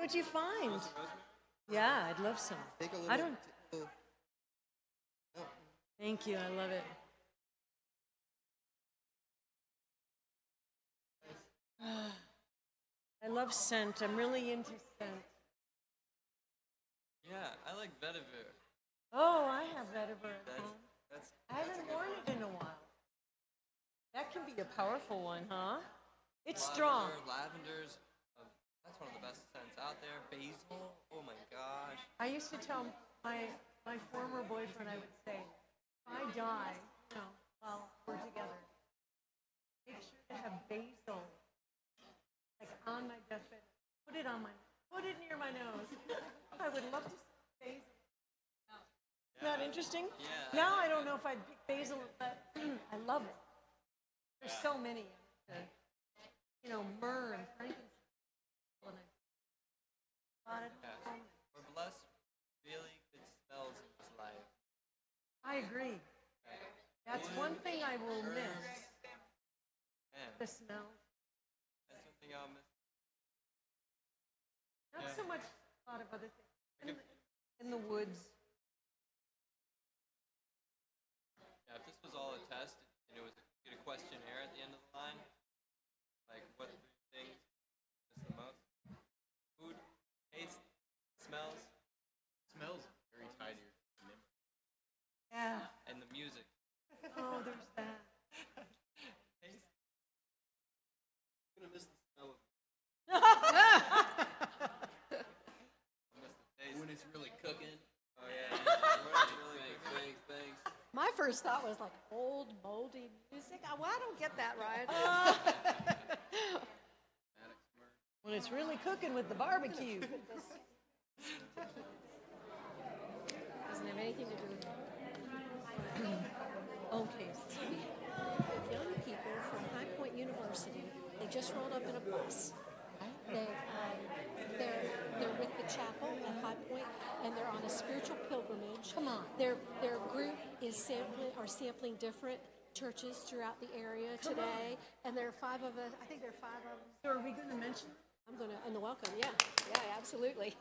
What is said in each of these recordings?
What'd you find? Yeah, I'd love some. I don't. Thank you. I love it. I love scent. I'm really into scent. Yeah, I like vetiver. Oh, I have vetiver at home. I haven't worn it in a while. That can be a powerful one, huh? It's strong. Lavenders. That's one of the best scents out there. Basil. Oh my gosh. I used to tell my former boyfriend, I would say, if I die, while we're together, make sure to have basil, like on my deathbed. Put it near my nose. I would love to see basil. Isn't that interesting? Yeah. Now I don't know if I'd pick basil, but I love it. There's so many. Myrrh and frankincense. We're blessed with really good smells in this life. I agree. That's one thing I will miss. The smell. That's one thing I'll miss. Not so much a lot of other things. In the woods. Yeah, if this was all a test and it was a questionnaire at the end of the line, like what three things is the most? Food, taste, smells. Smells very tied to your memory. Yeah. And the music. Oh, there's that. Taste. I'm gonna miss the smell of Miss the taste. when it's really cooking. Oh yeah. Really thanks. My first thought was like old, moldy music. Well, I don't get that right. When it's really cooking with the barbecue. Doesn't have anything to do with it. Okay. Young people from High Point University, they just rolled up in a bus. They're with the chapel at High Point, and they're on a spiritual pilgrimage. Come on. Their group is sampling different churches throughout the area today, and there are 5 of us. I think there are 5 of them. So are we going to mention? I'm gonna in the welcome. Yeah, absolutely.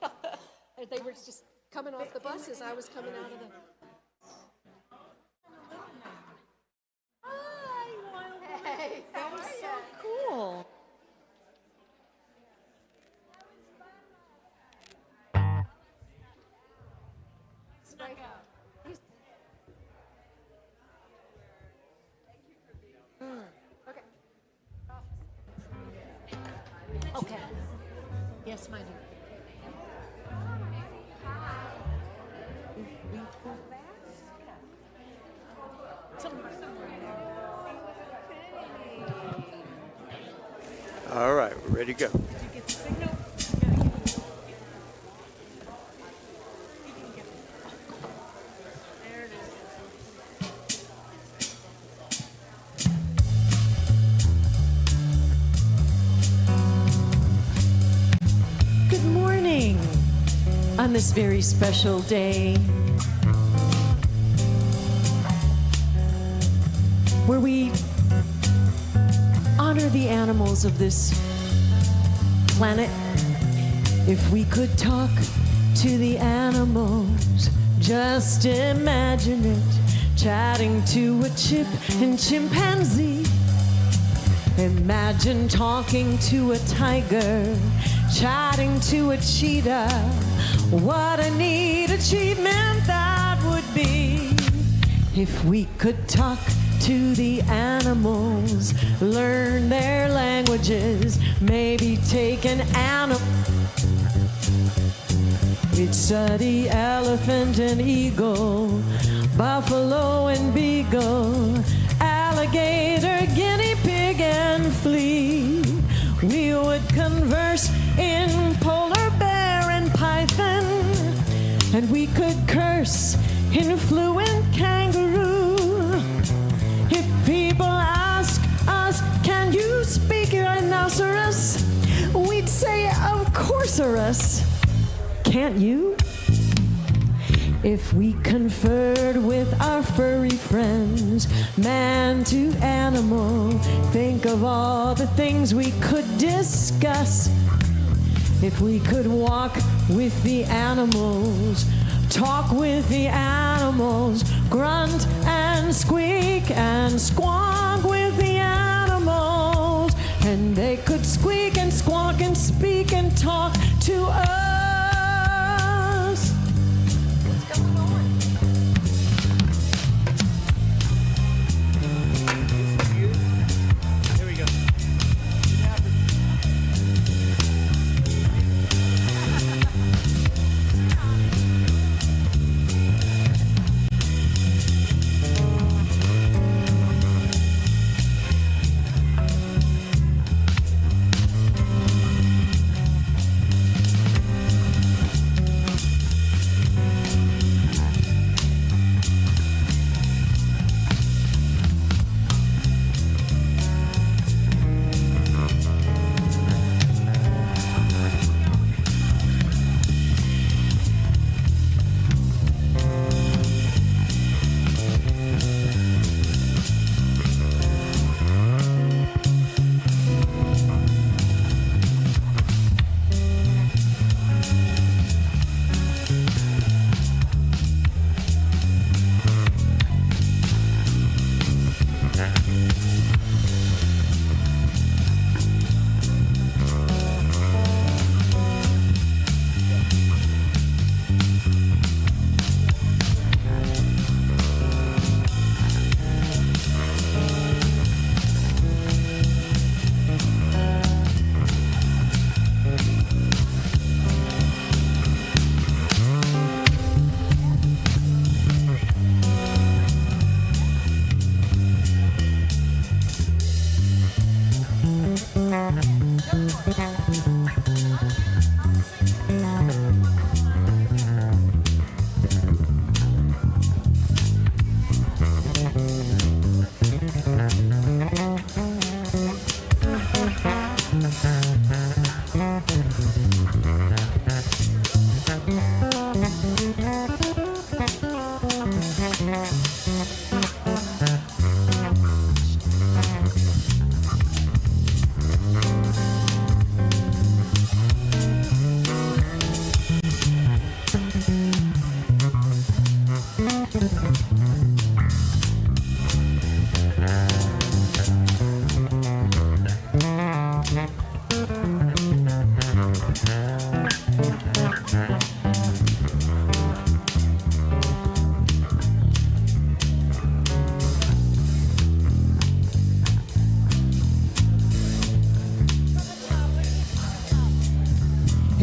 They were just coming off the bus as I was coming out of the. Hi, Wild. Hey, That is so cool. Snuck out. Okay. Okay. Yes, my dear. All right, we're ready to go. Did you get the signal? There it is. Good morning on this very special day where we honor the animals of this planet. If we could talk to the animals, just imagine it, chatting to a chip and chimpanzee. Imagine talking to a tiger, chatting to a cheetah. What a neat achievement that would be. If we could talk to the animals, learn their languages, maybe take an animal. We'd study elephant and eagle, buffalo and beagle, alligator, guinea pig and flea. We would converse in polar bear and python, and we could curse in fluent kangaroo. If people ask us, can you speak rhinoceros? We'd say, of course-orus. Can't you? If we conferred with our furry friends, man to animal, think of all the things we could discuss. If we could walk with the animals, talk with the animals, grunt and squeak and squawk with the animals, and they could squeak and squawk and speak and talk to us. What's going on? Here we go.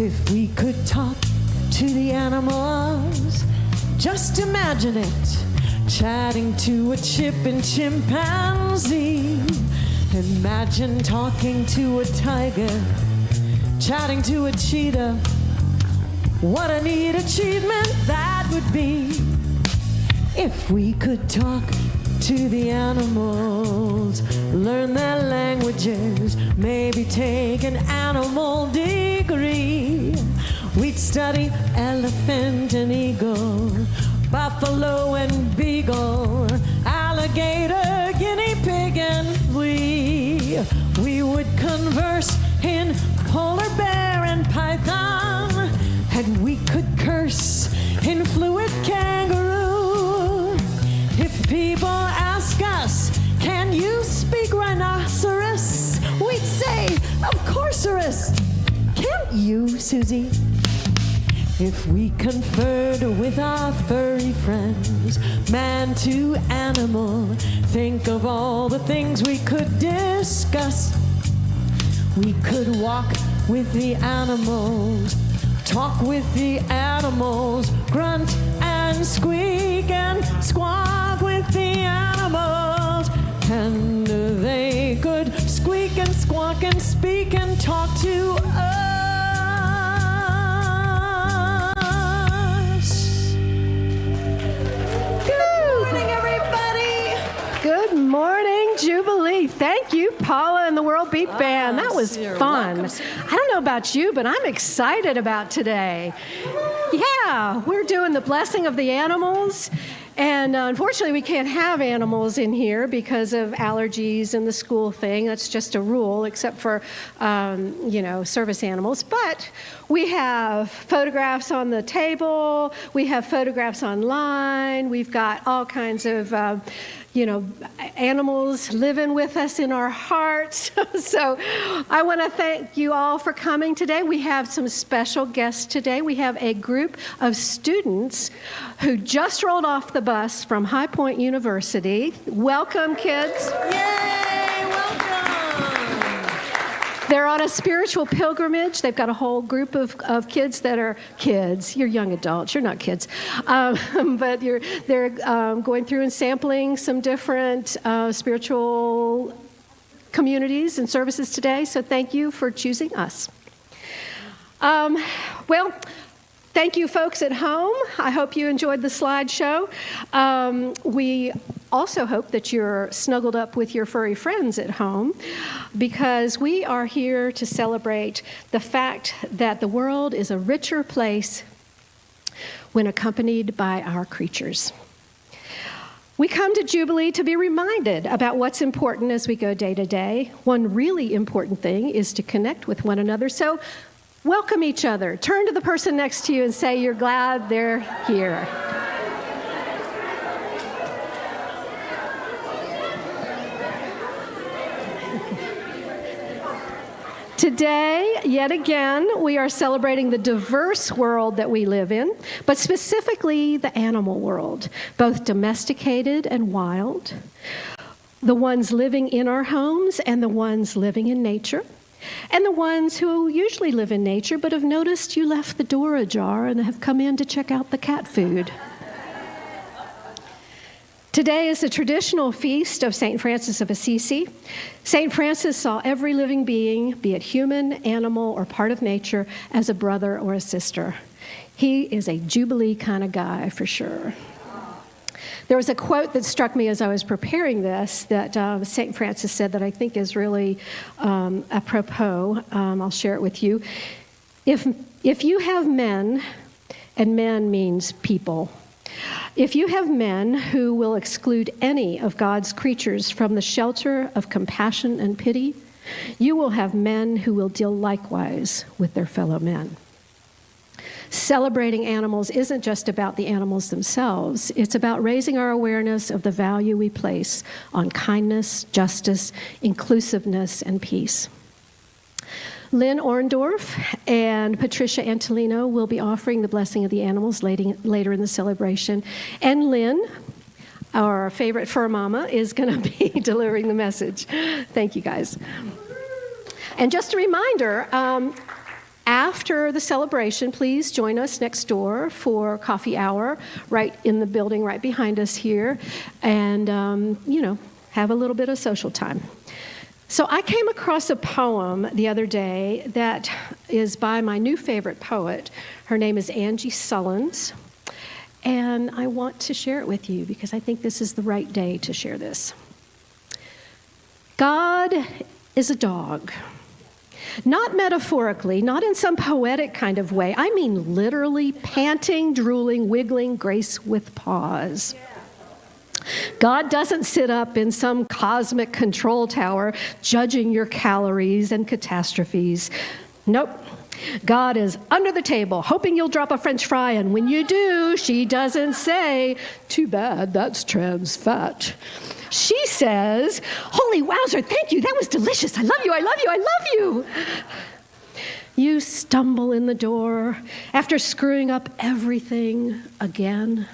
If we could talk to the animals, just imagine it, chatting to a chip and chimpanzee. Imagine talking to a tiger, chatting to a cheetah. What a neat achievement that would be. If we could talk to the animals, learn their languages, maybe take an animal degree. We'd study elephant and eagle, buffalo and beagle, alligator, guinea pig and flea. We would converse in polar bear and python, and we could curse in fluid kangaroo. If people ask us, can you speak rhinoceros? We'd say, of course-orous. Can't you, Susie? If we conferred with our furry friends, man to animal, think of all the things we could discuss. We could walk with the animals, talk with the animals, grunt and squeak and squawk with the animals, and they could squeak and squawk and speak and talk to us. Good morning, Jubilee. Thank you, Paula and the World Beat Band. That was You're fun. welcome. I don't know about you, but I'm excited about today. Yeah, we're doing the blessing of the animals. And unfortunately, we can't have animals in here because of allergies and the school thing. That's just a rule, except for, service animals. But we have photographs on the table. We have photographs online. We've got all kinds of, animals living with us in our hearts. So I want to thank you all for coming today. We have some special guests today. We have a group of students who just rolled off the bus from High Point University. Welcome, kids. Yay, welcome. They're on a spiritual pilgrimage. They've got a whole group of kids that are kids. You're young adults. You're not kids. But they're going through and sampling some different spiritual communities and services today. So thank you for choosing us. Thank you, folks at home. I hope you enjoyed the slideshow. We also hope that you're snuggled up with your furry friends at home, because we are here to celebrate the fact that the world is a richer place when accompanied by our creatures. We come to Jubilee to be reminded about what's important as we go day to day. One really important thing is to connect with one another. So welcome each other. Turn to the person next to you and say you're glad they're here. Today, yet again, we are celebrating the diverse world that we live in, but specifically the animal world, both domesticated and wild, the ones living in our homes and the ones living in nature, and the ones who usually live in nature but have noticed you left the door ajar and have come in to check out the cat food. Today is the traditional feast of St. Francis of Assisi. St. Francis saw every living being, be it human, animal, or part of nature, as a brother or a sister. He is a Jubilee kind of guy, for sure. There was a quote that struck me as I was preparing this that St. Francis said that I think is really apropos. I'll share it with you. If you have men, and men means people, if you have men who will exclude any of God's creatures from the shelter of compassion and pity, you will have men who will deal likewise with their fellow men. Celebrating animals isn't just about the animals themselves. It's about raising our awareness of the value we place on kindness, justice, inclusiveness, and peace. Lin Orndorf and Patricia Antolino will be offering the blessing of the animals later in the celebration. And Lin, our favorite fur mama, is going to be delivering the message. Thank you, guys. And just a reminder, after the celebration, please join us next door for coffee hour right in the building right behind us here, and, have a little bit of social time. So I came across a poem the other day that is by my new favorite poet. Her name is Angie Sullins, and I want to share it with you because I think this is the right day to share this. God is a dog. Not metaphorically, not in some poetic kind of way. I mean literally panting, drooling, wiggling, grace with paws. God doesn't sit up in some cosmic control tower judging your calories and catastrophes. Nope. God is under the table, hoping you'll drop a French fry, and when you do, she doesn't say, "Too bad, that's trans fat." She says, "Holy wowzer, thank you, that was delicious. I love you, I love you, I love you." You stumble in the door after screwing up everything again.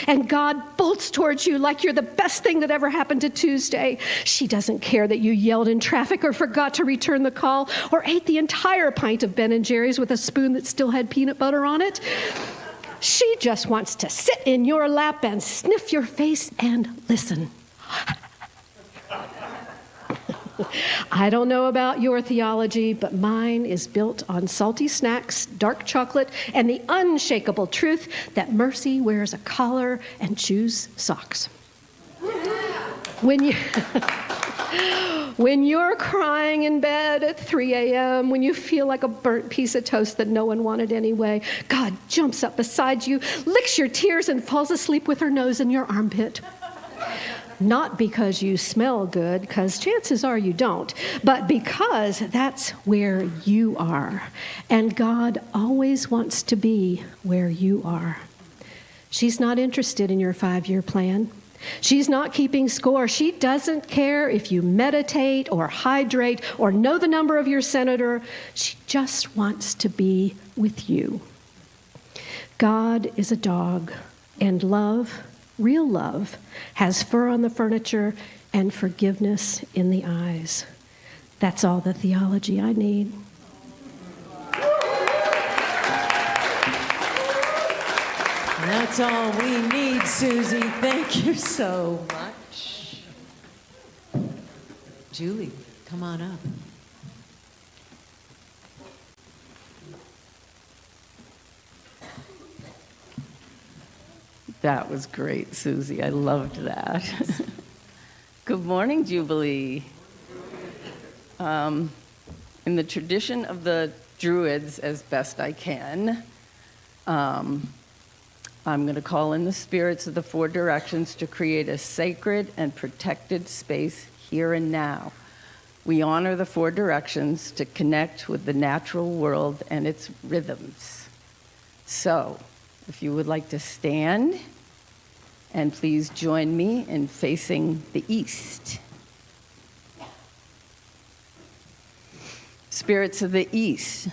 And God bolts towards you like you're the best thing that ever happened to Tuesday. She doesn't care that you yelled in traffic or forgot to return the call or ate the entire pint of Ben & Jerry's with a spoon that still had peanut butter on it. She just wants to sit in your lap and sniff your face and listen. I don't know about your theology, but mine is built on salty snacks, dark chocolate, and the unshakable truth that mercy wears a collar and chews socks. When When you're crying in bed at 3 a.m., when you feel like a burnt piece of toast that no one wanted anyway, God jumps up beside you, licks your tears, and falls asleep with her nose in your armpit. Not because you smell good, because chances are you don't, but because that's where you are. And God always wants to be where you are. She's not interested in your 5-year plan. She's not keeping score. She doesn't care if you meditate or hydrate or know the number of your senator. She just wants to be with you. God is a dog, and love, real love, has fur on the furniture and forgiveness in the eyes. That's all the theology I need. That's all we need, Susie. Thank you so much. Julie, come on up. That was great, Susie. I loved that. Good morning, Jubilee. In the tradition of the Druids, as best I can, I'm going to call in the spirits of the 4 directions to create a sacred and protected space here and now. We honor the 4 directions to connect with the natural world and its rhythms. So, if you would like to stand, and please join me in facing the east. Spirits of the east,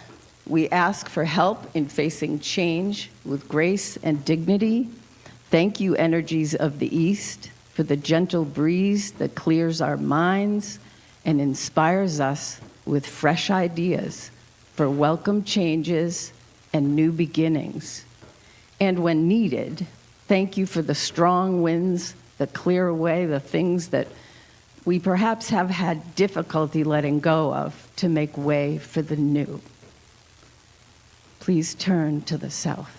we ask for help in facing change with grace and dignity. Thank you, energies of the East, for the gentle breeze that clears our minds and inspires us with fresh ideas for welcome changes and new beginnings. And when needed, thank you for the strong winds that clear away the things that we perhaps have had difficulty letting go of to make way for the new. Please turn to the south.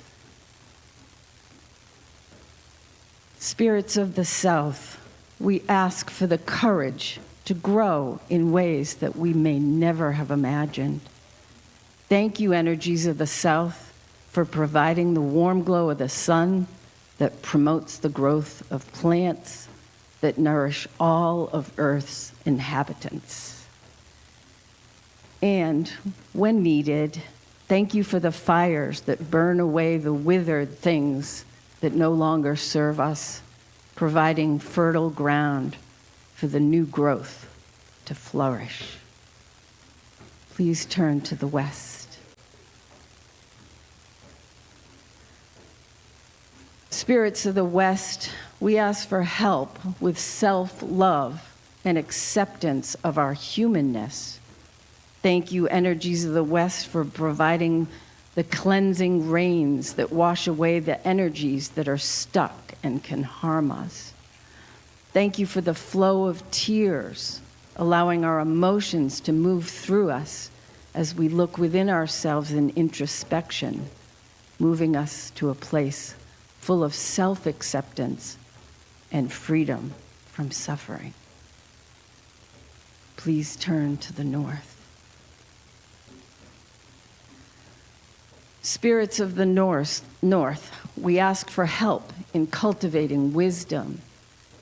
Spirits of the south, we ask for the courage to grow in ways that we may never have imagined. Thank you, energies of the south, for providing the warm glow of the sun that promotes the growth of plants that nourish all of Earth's inhabitants. And when needed, thank you for the fires that burn away the withered things that no longer serve us, providing fertile ground for the new growth to flourish. Please turn to the west. Spirits of the west, we ask for help with self-love and acceptance of our humanness. Thank you, energies of the West, for providing the cleansing rains that wash away the energies that are stuck and can harm us. Thank you for the flow of tears, allowing our emotions to move through us as we look within ourselves in introspection, moving us to a place full of self-acceptance and freedom from suffering. Please turn to the north. Spirits of the north, we ask for help in cultivating wisdom.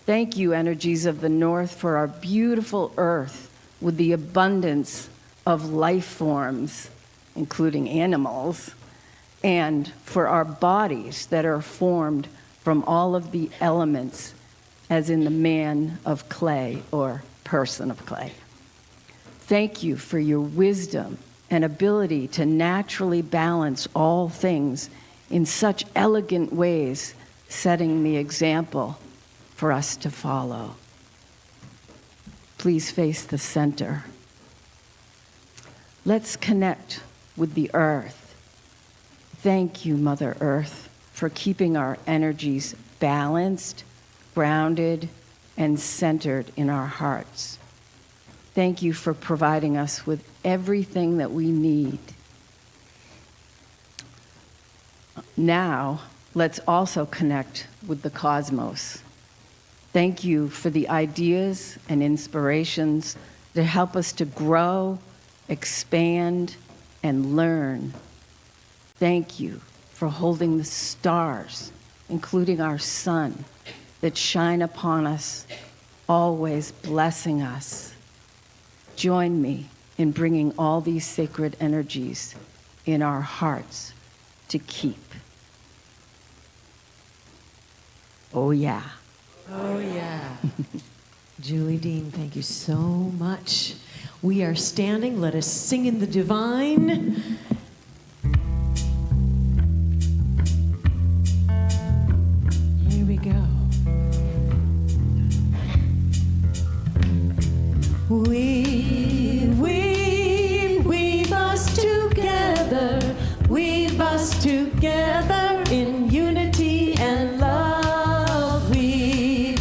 Thank you, energies of the north, for our beautiful earth with the abundance of life forms, including animals, and for our bodies that are formed from all of the elements, as in the man of clay or person of clay. Thank you for your wisdom and ability to naturally balance all things in such elegant ways, setting the example for us to follow. Please face the center. Let's connect with the earth. Thank you, Mother Earth, for keeping our energies balanced, grounded, and centered in our hearts. Thank you for providing us with everything that we need. Now, let's also connect with the cosmos. Thank you for the ideas and inspirations to help us to grow, expand, and learn. Thank you for holding the stars, including our sun, that shine upon us, always blessing us. Join me in bringing all these sacred energies in our hearts to keep. Oh, yeah. Oh, yeah. Julie Dean, thank you so much. We are standing. Let us sing in the divine. Here we go. Weave us together. Weave us together in unity and love. Weave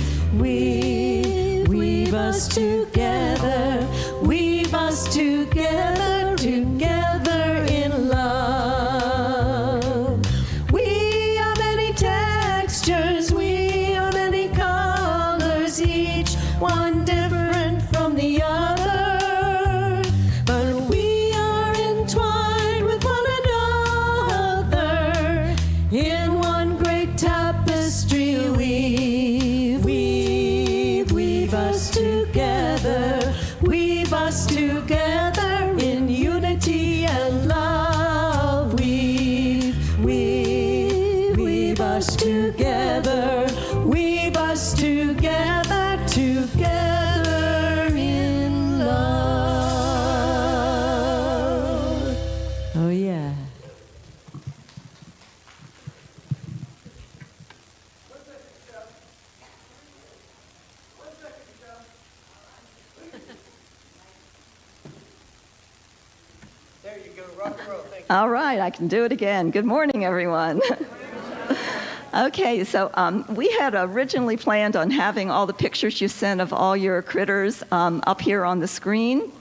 us together. Weave us together, together in love. We are many textures, we are many colors, each one different from the other. But we are entwined with one another in one great tapestry. Weave us together. Weave us together in unity and love. Weave us together. Weave us together, together in love. Oh, yeah. There you go, rock and roll. Thank you. All right, I can do it again. Good morning, everyone. Okay, so we had originally planned on having all the pictures you sent of all your critters up here on the screen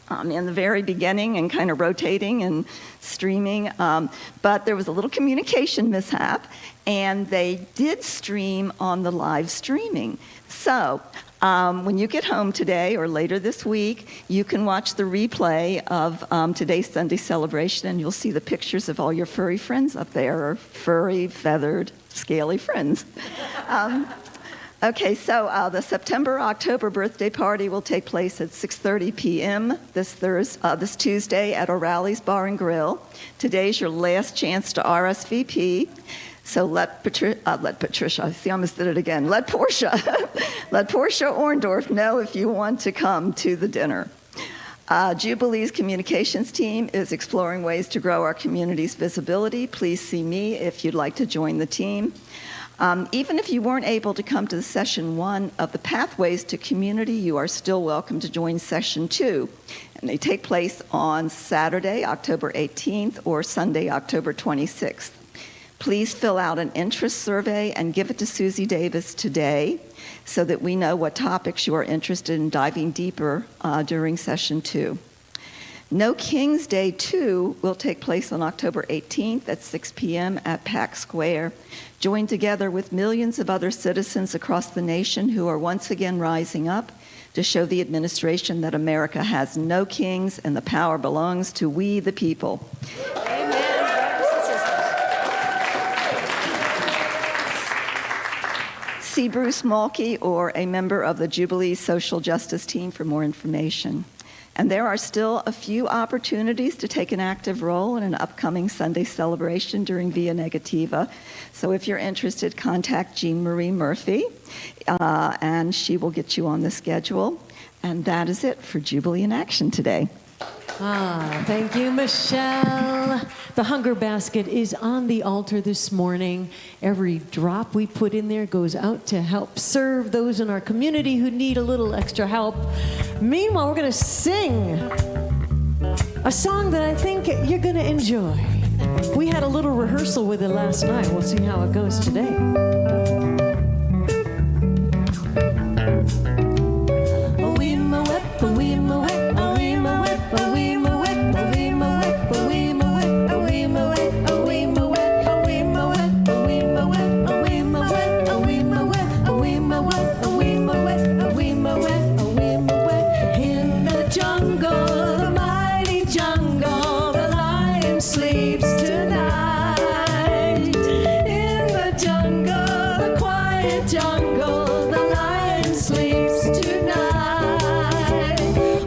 in the very beginning and kind of rotating and streaming. But there was a little communication mishap, and they did stream on the live streaming. So when you get home today or later this week, you can watch the replay of today's Sunday celebration, and you'll see the pictures of all your furry friends up there, or furry, feathered, scaly friends. Okay, so the September-October birthday party will take place at 6:30 p.m. this Tuesday at O'Reilly's Bar and Grill. Today's your last chance to RSVP. So let Patricia, see, I almost did it again. Let Portia Orndorf know if you want to come to the dinner. Jubilee's communications team is exploring ways to grow our community's visibility. Please see me if you'd like to join the team. Even if you weren't able to come to session 1 of the Pathways to Community, you are still welcome to join session 2. And they take place on Saturday, October 18th, or Sunday, October 26th. Please fill out an interest survey and give it to Susie Davis today so that we know what topics you are interested in diving deeper during session 2. No King's Day 2 will take place on October 18th at 6 p.m. at Pack Square. Join together with millions of other citizens across the nation who are once again rising up to show the administration that America has no kings and the power belongs to we the people. See Bruce Mulkey or a member of the Jubilee Social Justice Team for more information. And there are still a few opportunities to take an active role in an upcoming Sunday celebration during Via Negativa. So if you're interested, contact Jean Marie Murphy, and she will get you on the schedule. And that is it for Jubilee in Action today. Thank you, Michele. The hunger basket is on the altar this morning. Every drop we put in there goes out to help serve those in our community who need a little extra help. Meanwhile, we're going to sing a song that I think you're going to enjoy. We had a little rehearsal with it last night. We'll see how it goes today. In the jungle, the lion sleeps tonight.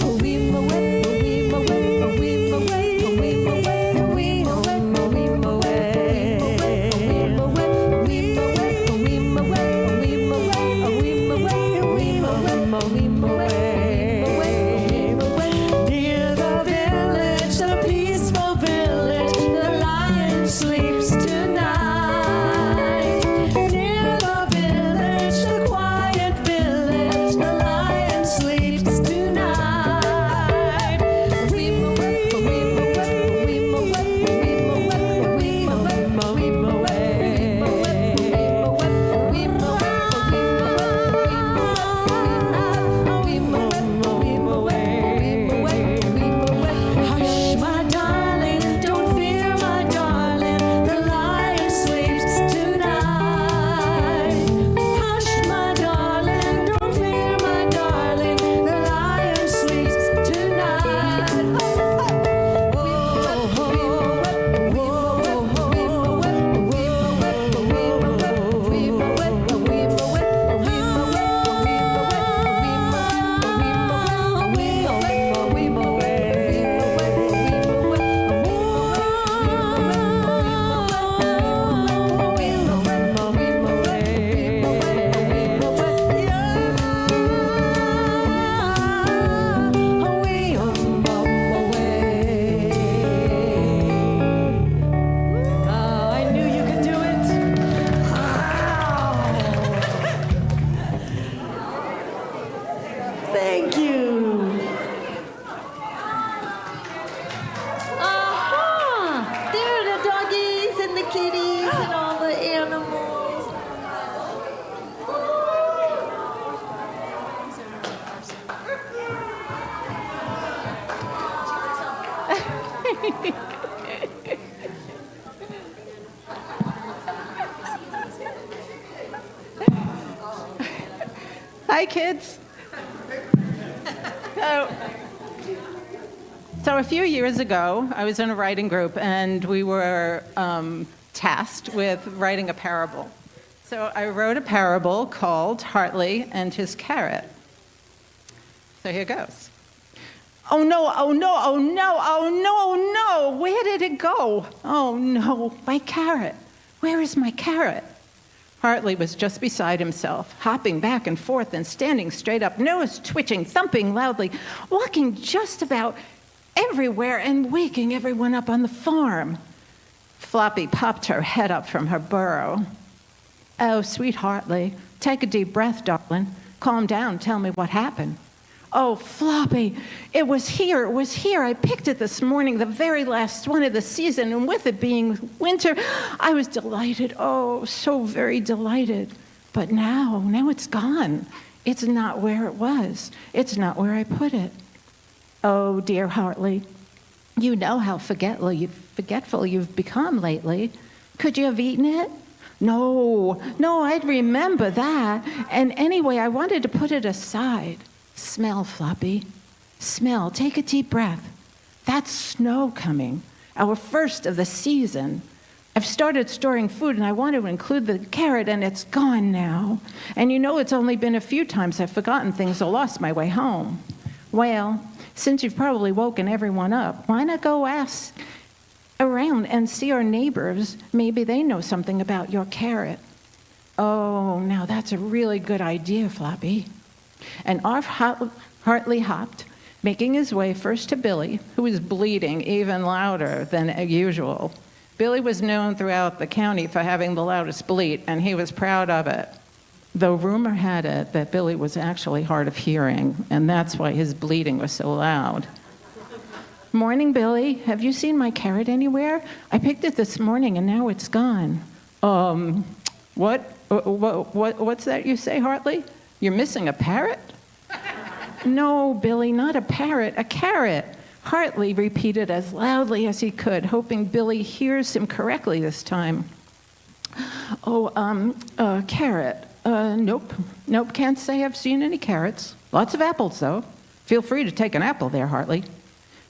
Oh, weem away, oh, weem away, oh, weem away, oh, weem away, oh, weem away, oh, weem away, oh, weem away, oh, weem away, oh, weem away, oh, weem away, oh, weem away, oh, weem away. Near the village, the peaceful village, the lion sleeps tonight. Near the village, the quiet village, the lion sleeps tonight. Weem away, weem away, weem away, weem away, weem away, weem away, weem away. Hush, my darling, don't fear, my darling, the lion sleeps tonight. Hush, my darling, don't fear, my darling, the lion sleeps tonight. I knew you could do it. Thank you. Aha! There are the doggies and the kitties and all the animals. Hi, kids. So a few years ago, I was in a writing group, and we were tasked with writing a parable. So I wrote a parable called Hartley and His Carrot. So here goes. Oh no, oh no, oh no, oh no, oh no, where did it go? Oh no, my carrot. Where is my carrot? Hartley was just beside himself, hopping back and forth and standing straight up, nose twitching, thumping loudly, walking just about everywhere and waking everyone up on the farm. Floppy popped her head up from her burrow. Oh, sweet Hartley, take a deep breath, darling. Calm down, tell me what happened. Oh, Floppy, it was here. I picked it this morning, the very last one of the season, and with it being winter, I was delighted. Oh, so very delighted. But now it's gone. It's not where it was. It's not where I put it. Oh, dear Hartley, you know how forgetful you've become lately. Could you have eaten it? No, I'd remember that. And anyway, I wanted to put it aside. Smell, Floppy. Smell. Take a deep breath. That's snow coming, our first of the season. I've started storing food, and I want to include the carrot, and it's gone now. And you know it's only been a few times I've forgotten things or lost my way home. Well, since you've probably woken everyone up, why not go ask around and see our neighbors? Maybe they know something about your carrot. Oh, now that's a really good idea, Floppy. And off Hartley hopped, making his way first to Billy, who was bleating even louder than usual. Billy was known throughout the county for having the loudest bleat, and he was proud of it. Though rumor had it that Billy was actually hard of hearing, and that's why his bleating was so loud. Morning, Billy. Have you seen my carrot anywhere? I picked it this morning, and now it's gone. What's that you say, Hartley? You're missing a parrot? No, Billy, not a parrot, a carrot. Hartley repeated as loudly as he could, hoping Billy hears him correctly this time. Carrot. Nope, can't say I've seen any carrots. Lots of apples, though. Feel free to take an apple there, Hartley.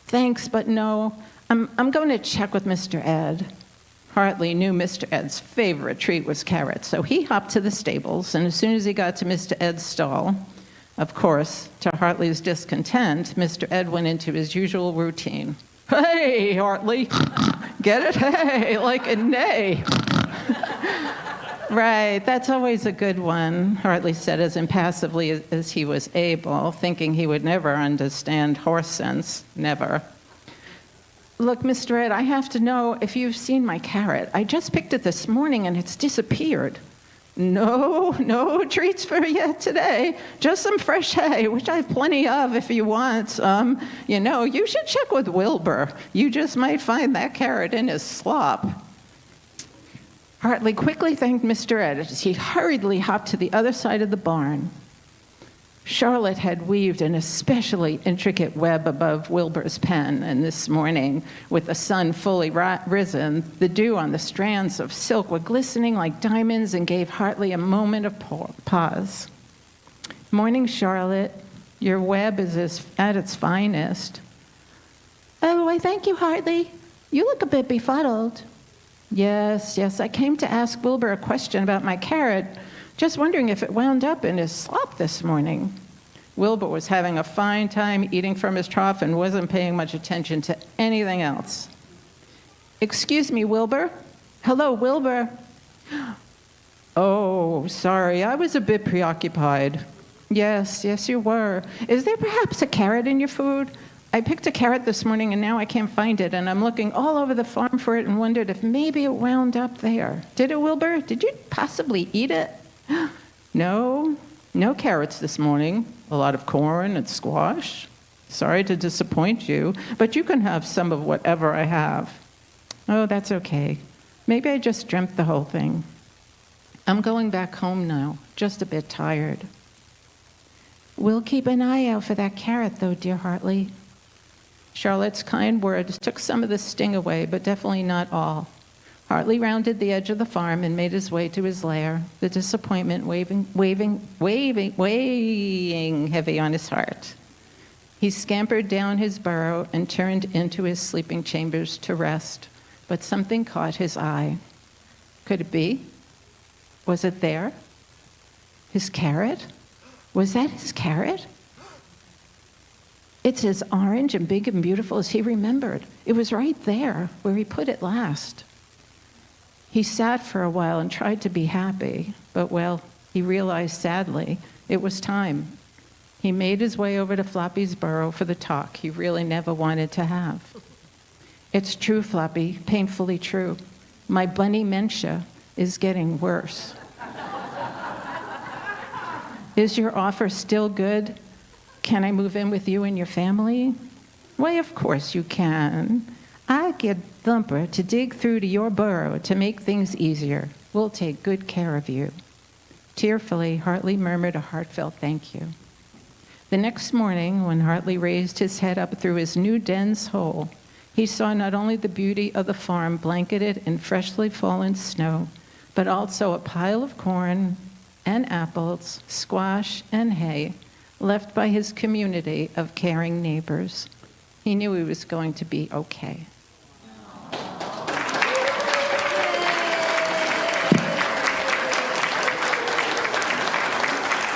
Thanks, but no. I'm going to check with Mr. Ed. Hartley knew Mr. Ed's favorite treat was carrots, so he hopped to the stables, and as soon as he got to Mr. Ed's stall, of course, to Hartley's discontent, Mr. Ed went into his usual routine. Hey, Hartley, get it? Hey, like a neigh. Right, that's always a good one, Hartley said as impassively as he was able, thinking he would never understand horse sense, never. Look, Mr. Ed, I have to know if you've seen my carrot. I just picked it this morning and it's disappeared. No treats for you today. Just some fresh hay, which I have plenty of if you want some. You should check with Wilbur. You just might find that carrot in his slop. Hartley quickly thanked Mr. Ed as he hurriedly hopped to the other side of the barn. Charlotte had weaved an especially intricate web above Wilbur's pen, and this morning, with the sun fully risen, the dew on the strands of silk were glistening like diamonds and gave Hartley a moment of pause. Morning, Charlotte. Your web is at its finest. Oh, I thank you, Hartley. You look a bit befuddled. Yes, I came to ask Wilbur a question about my carrot, just wondering if it wound up in his slop this morning. Wilbur was having a fine time eating from his trough and wasn't paying much attention to anything else. Excuse me, Wilbur? Hello, Wilbur. Oh, sorry, I was a bit preoccupied. Yes, you were. Is there perhaps a carrot in your food? I picked a carrot this morning and now I can't find it, and I'm looking all over the farm for it and wondered if maybe it wound up there. Did it, Wilbur? Did you possibly eat it? No carrots this morning. A lot of corn and squash. Sorry to disappoint you, but you can have some of whatever I have. Oh, that's okay. Maybe I just dreamt the whole thing. I'm going back home now, just a bit tired. We'll keep an eye out for that carrot, though, dear Hartley. Charlotte's kind words took some of the sting away, but definitely not all. Hartley rounded the edge of the farm and made his way to his lair, the disappointment weighing heavy on his heart. He scampered down his burrow and turned into his sleeping chambers to rest, but something caught his eye. Could it be? Was it there? His carrot? Was that his carrot? It's as orange and big and beautiful as he remembered. It was right there where he put it last. He sat for a while and tried to be happy, but, well, he realized sadly it was time. He made his way over to Floppy's burrow for the talk he really never wanted to have. It's true, Floppy, painfully true. My bunny-mentia is getting worse. Is your offer still good? Can I move in with you and your family? Why, of course you can. I get Thumper to dig through to your burrow to make things easier. We'll take good care of you. Tearfully, Hartley murmured a heartfelt thank you. The next morning, when Hartley raised his head up through his new den's hole, he saw not only the beauty of the farm blanketed in freshly fallen snow, but also a pile of corn and apples, squash and hay, left by his community of caring neighbors. He knew he was going to be okay.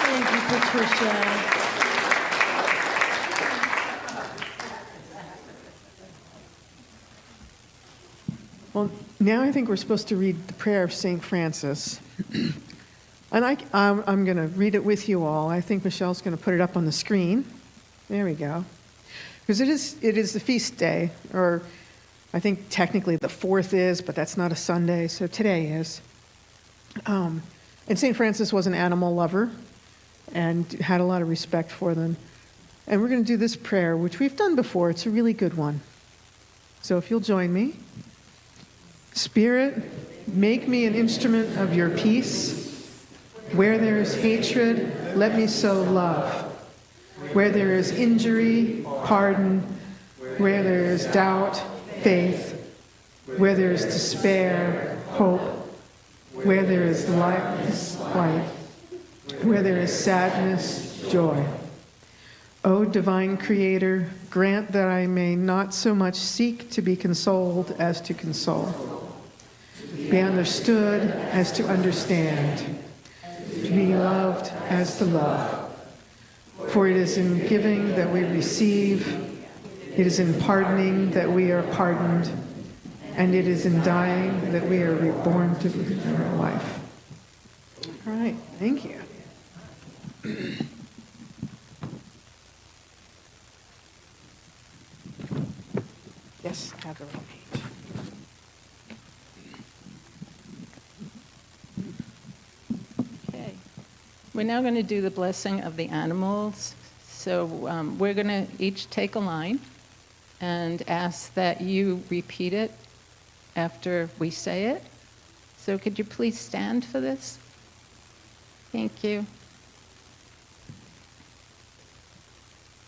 Thank you, Patricia. Well, now I think we're supposed to read the prayer of St. Francis. And I'm going to read it with you all. I think Michelle's going to put it up on the screen. There we go. Because it is the feast day, or I think technically the 4th is, but that's not a Sunday, so today is. And St. Francis was an animal lover and had a lot of respect for them. And we're going to do this prayer, which we've done before. It's a really good one. So if you'll join me. Spirit, make me an instrument of your peace. Where there is hatred, let me sow love. Where there is injury, pardon. Where there is doubt, faith. Where there is despair, hope. Where there is light. Where there is sadness, joy. O divine Creator, grant that I may not so much seek to be consoled as to console. be understood as to understand, to be loved as to love. For it is in giving that we receive, it is in pardoning that we are pardoned, and it is in dying that we are reborn to eternal life. All right, thank you. Yes, have the right page. Okay. We're now going to do the blessing of the animals. So we're going to each take a line and ask that you repeat it after we say it. So could you please stand for this? Thank you.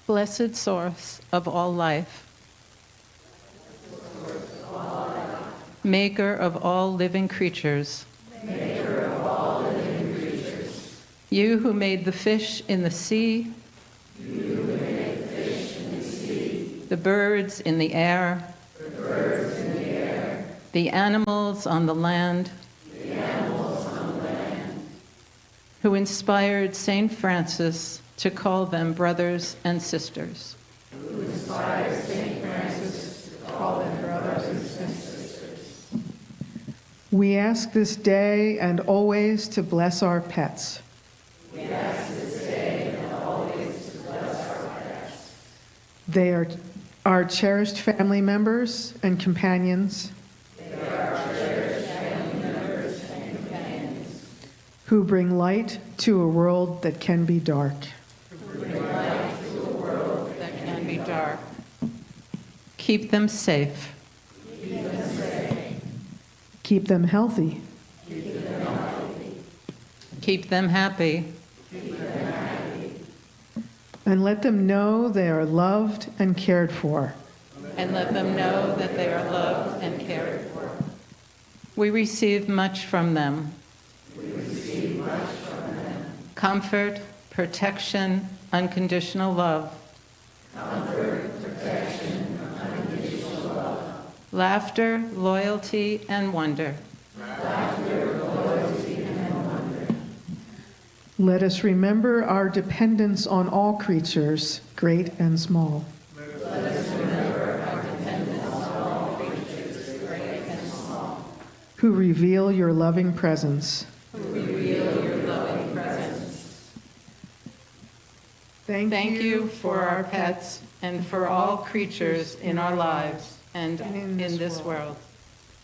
Blessed source of all life, maker of all living creatures, you who made the fish in the sea, the birds in the air, the animals on the land, who inspired St. Francis to call them brothers and sisters. We ask this day and always to bless our pets. They are our cherished family members and companions. Who bring light to a world that can be dark. Keep them safe. Keep them healthy. Keep them happy. And let them know they are loved and cared for. And let them know that they are loved and cared for. We receive much from them. Comfort, protection, unconditional love. Laughter, loyalty, and wonder. Let us remember our dependence on all creatures, great and small. Who reveal your loving presence. Thank you for our pets and for all creatures in our lives and in this world.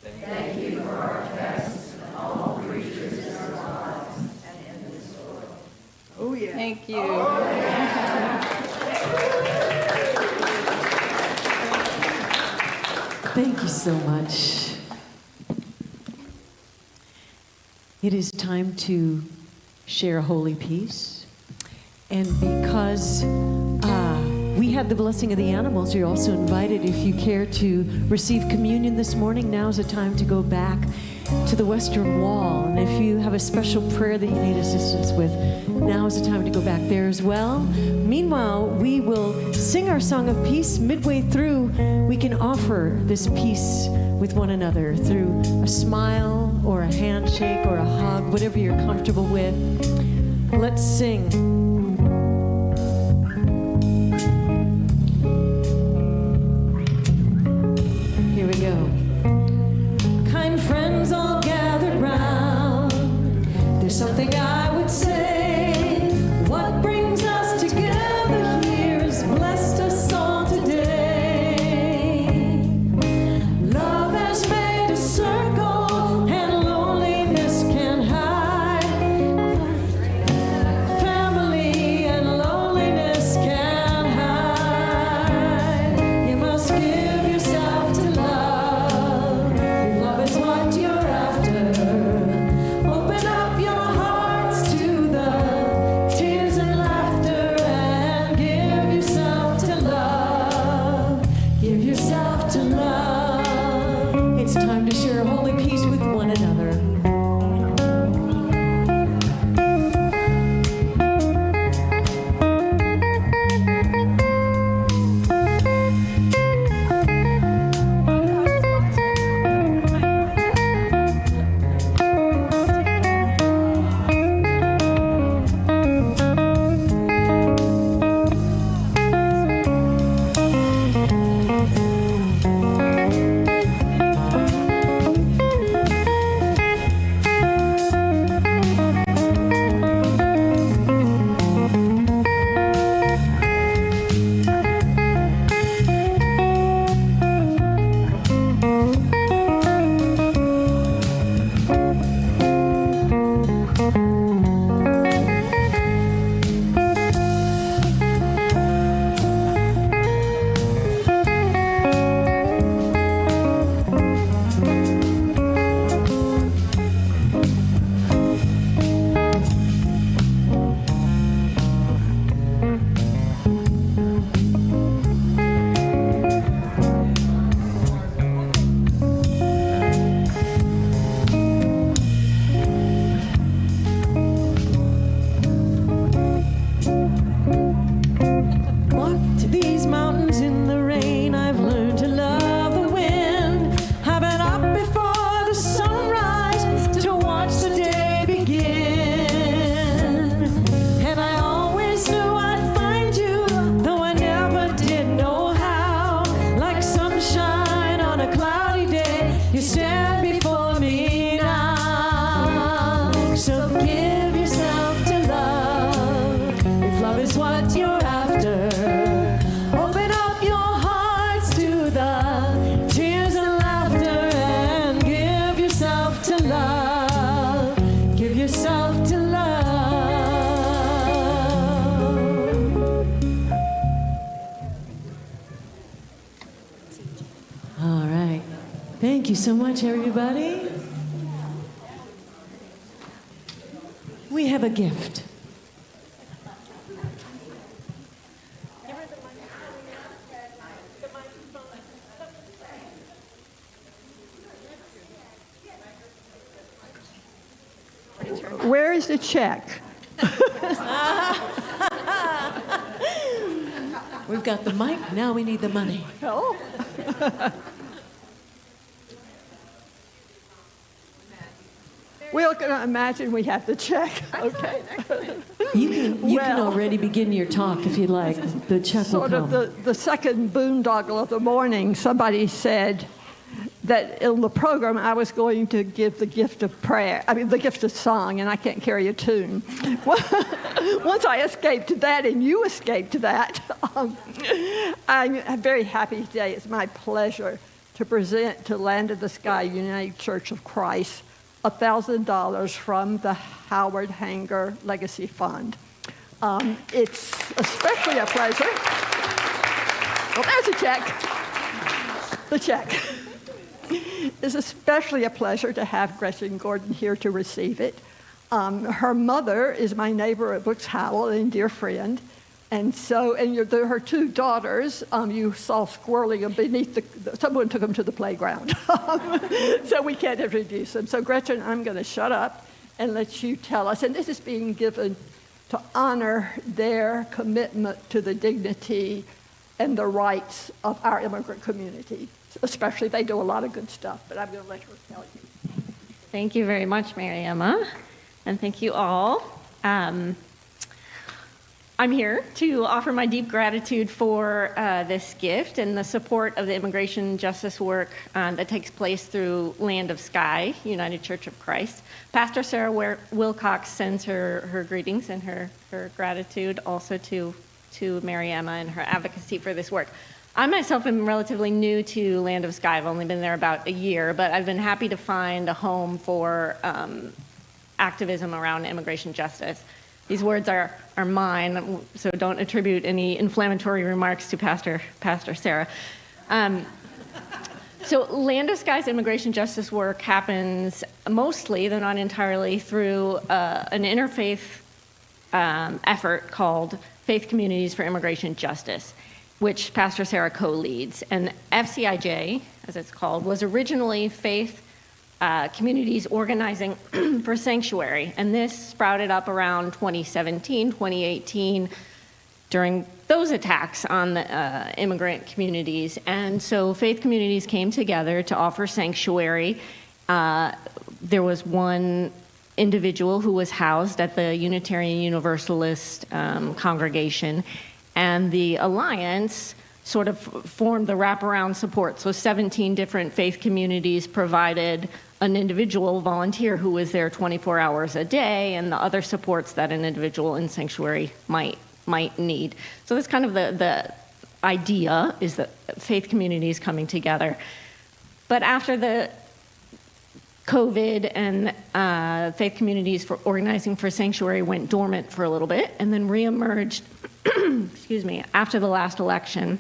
Thank you for our pets and all creatures in our lives and in this world. Oh, yeah. Thank you. Thank you so much. It is time to share holy peace. And because we had the blessing of the animals, you're also invited, if you care to receive communion this morning, now's the time to go back to the Western Wall. And if you have a special prayer that you need assistance with, now is the time to go back there as well. Meanwhile, we will sing our song of peace. Midway through, we can offer this peace with one another through a smile or a handshake or a hug, whatever you're comfortable with. Let's sing. Here we go. Kind friends all gathered round. There's something I would say. What brings us together here has blessed us all today. Love has made a circle and loneliness can hide. Family you so much, everybody. We have a gift. Where is the check? We've got the mic, now we need the money. Oh. We're going to imagine we have the check. Okay. You can already begin your talk if you like. The check will Sort come. of the second boondoggle of the morning, somebody said that in the program I was going to give the gift of prayer, the gift of song, and I can't carry a tune. Once I escaped to that and you escaped to that, I'm very happy today. It's my pleasure to present to Land of the Sky United Church of Christ $1,000 from the Howard Hanke Legacy Fund. It's especially a pleasure. Well, there's a check. The check. It's especially a pleasure to have Gretchen Gordon here to receive it. Her mother is my neighbor at Brooks Howell and dear friend. And so, her two daughters, you saw squirreling beneath someone took them to the playground. So we can't introduce them. So Gretchen, I'm going to shut up and let you tell us. And this is being given to honor their commitment to the dignity and the rights of our immigrant community. Especially, they do a lot of good stuff, but I'm going to let her tell you. Thank you very much, Mary Emma, and thank you all. I'm here to offer my deep gratitude for this gift and the support of the immigration justice work that takes place through Land of Sky, United Church of Christ. Pastor Sarah Wilcox sends her greetings and her gratitude also to Mary Emma and her advocacy for this work. I myself am relatively new to Land of Sky. I've only been there about a year, but I've been happy to find a home for activism around immigration justice. These words are mine, so don't attribute any inflammatory remarks to Pastor Sarah. So Land of Sky's immigration justice work happens mostly, though not entirely, through an interfaith effort called Faith Communities for Immigration Justice, which Pastor Sarah co-leads. And FCIJ, as it's called, was originally faith communities organizing for sanctuary. And this sprouted up around 2017, 2018, during those attacks on the immigrant communities. And so faith communities came together to offer sanctuary. There was one individual who was housed at the Unitarian Universalist congregation, and the Alliance sort of formed the wraparound support. So 17 different faith communities provided an individual volunteer who was there 24 hours a day and the other supports that an individual in sanctuary might need. So that's kind of the idea, is that faith communities coming together. But after the COVID and faith communities for organizing for sanctuary went dormant for a little bit and then reemerged excuse me, after the last election,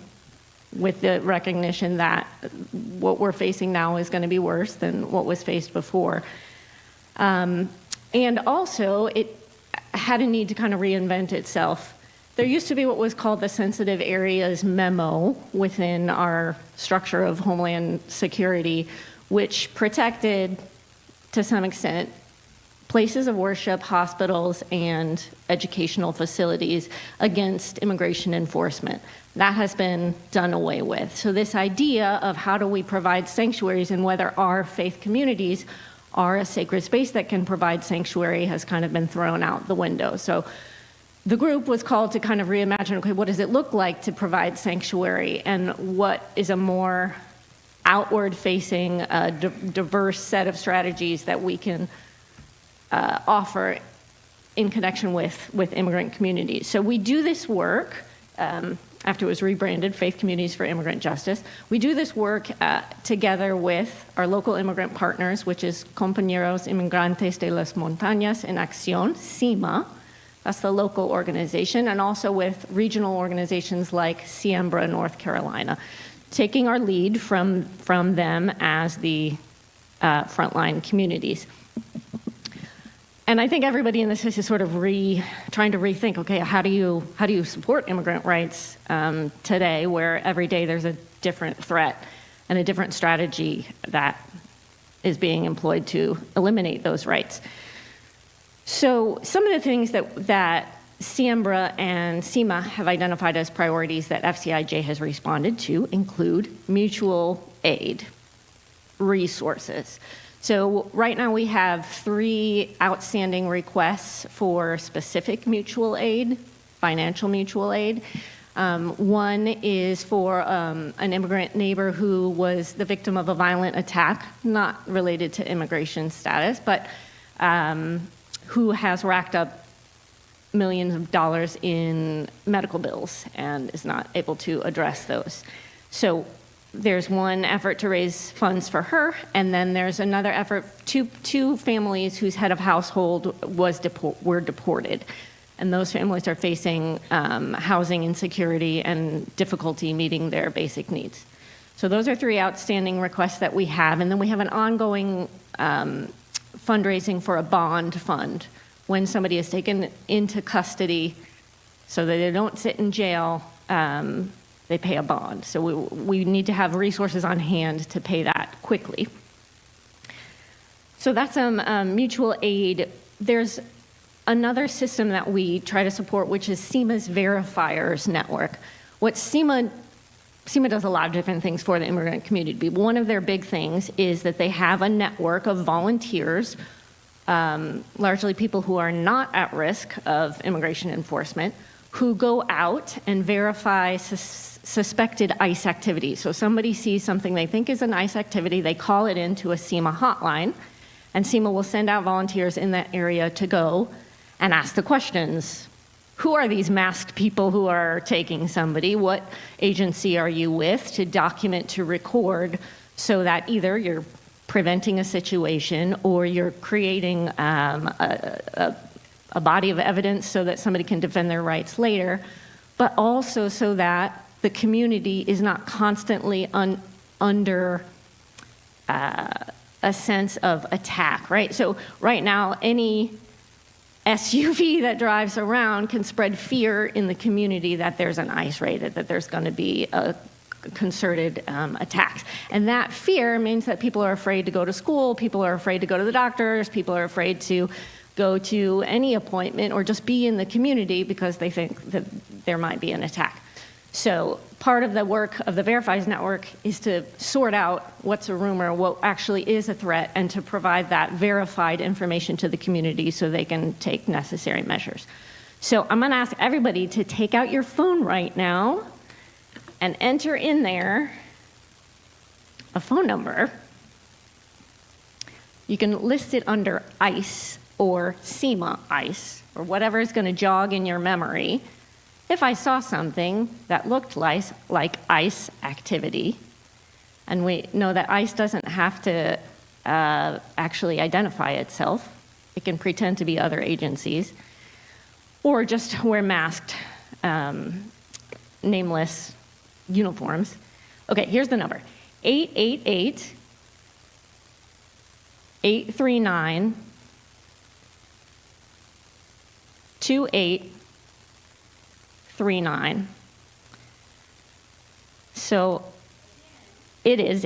with the recognition that what we're facing now is going to be worse than what was faced before. And also, it had a need to kind of reinvent itself. There used to be what was called the Sensitive Areas Memo within our structure of Homeland Security, which protected, to some extent, places of worship, hospitals, and educational facilities against immigration enforcement. That has been done away with. So this idea of how do we provide sanctuaries and whether our faith communities are a sacred space that can provide sanctuary has kind of been thrown out the window. So the group was called to kind of reimagine, okay, what does it look like to provide sanctuary, and what is a more outward-facing, diverse set of strategies that we can offer in connection with immigrant communities. So we do this work, after it was rebranded, Faith Communities for Immigrant Justice. We do this work together with our local immigrant partners, which is Compañeros Inmigrantes de las Montañas en Acción, CIMA. That's the local organization, and also with regional organizations like Siembra, North Carolina. taking our lead from them as the frontline communities. And I think everybody in this is sort of trying to rethink, okay, how do you support immigrant rights today, where every day there's a different threat and a different strategy that is being employed to eliminate those rights. So some of the things that SIEMBRA and SEMA have identified as priorities that FCIJ has responded to include mutual aid, resources. So right now we have 3 outstanding requests for specific mutual aid, financial mutual aid. One is for an immigrant neighbor who was the victim of a violent attack, not related to immigration status, but who has racked up millions of dollars in medical bills and is not able to address those. So there's one effort to raise funds for her, and then there's another effort, two families whose head of household were deported. And those families are facing housing insecurity and difficulty meeting their basic needs. So those are 3 outstanding requests that we have. And then we have an ongoing fundraising for a bond fund when somebody is taken into custody so that they don't sit in jail. They pay a bond. So we need to have resources on hand to pay that quickly. So that's mutual aid. There's another system that we try to support, which is SEMA's Verifiers Network. What SEMA does a lot of different things for the immigrant community. One of their big things is that they have a network of volunteers, largely people who are not at risk of immigration enforcement, who go out and verify suspected ICE activity. So somebody sees something they think is an ICE activity, they call it into a SEMA hotline, and SEMA will send out volunteers in that area to go and ask the questions. Who are these masked people who are taking somebody? What agency are you with? To document, to record, so that either you're preventing a situation or you're creating a body of evidence so that somebody can defend their rights later, but also so that the community is not constantly under a sense of attack, right? So right now, any SUV that drives around can spread fear in the community that there's an ICE raid, that there's going to be a concerted attacks. And that fear means that people are afraid to go to school, people are afraid to go to the doctors, people are afraid to go to any appointment or just be in the community because they think that there might be an attack. So part of the work of the Verifiers Network is to sort out what's a rumor, what actually is a threat, and to provide that verified information to the community so they can take necessary measures. So I'm going to ask everybody to take out your phone right now and enter in there a phone number. You can list it under ICE or SEMA ICE, or whatever is going to jog in your memory. If I saw something that looked like ICE activity, and we know that ICE doesn't have to actually identify itself, it can pretend to be other agencies, or just wear masked, nameless uniforms. Okay, here's the number, 888-839-2839. So it is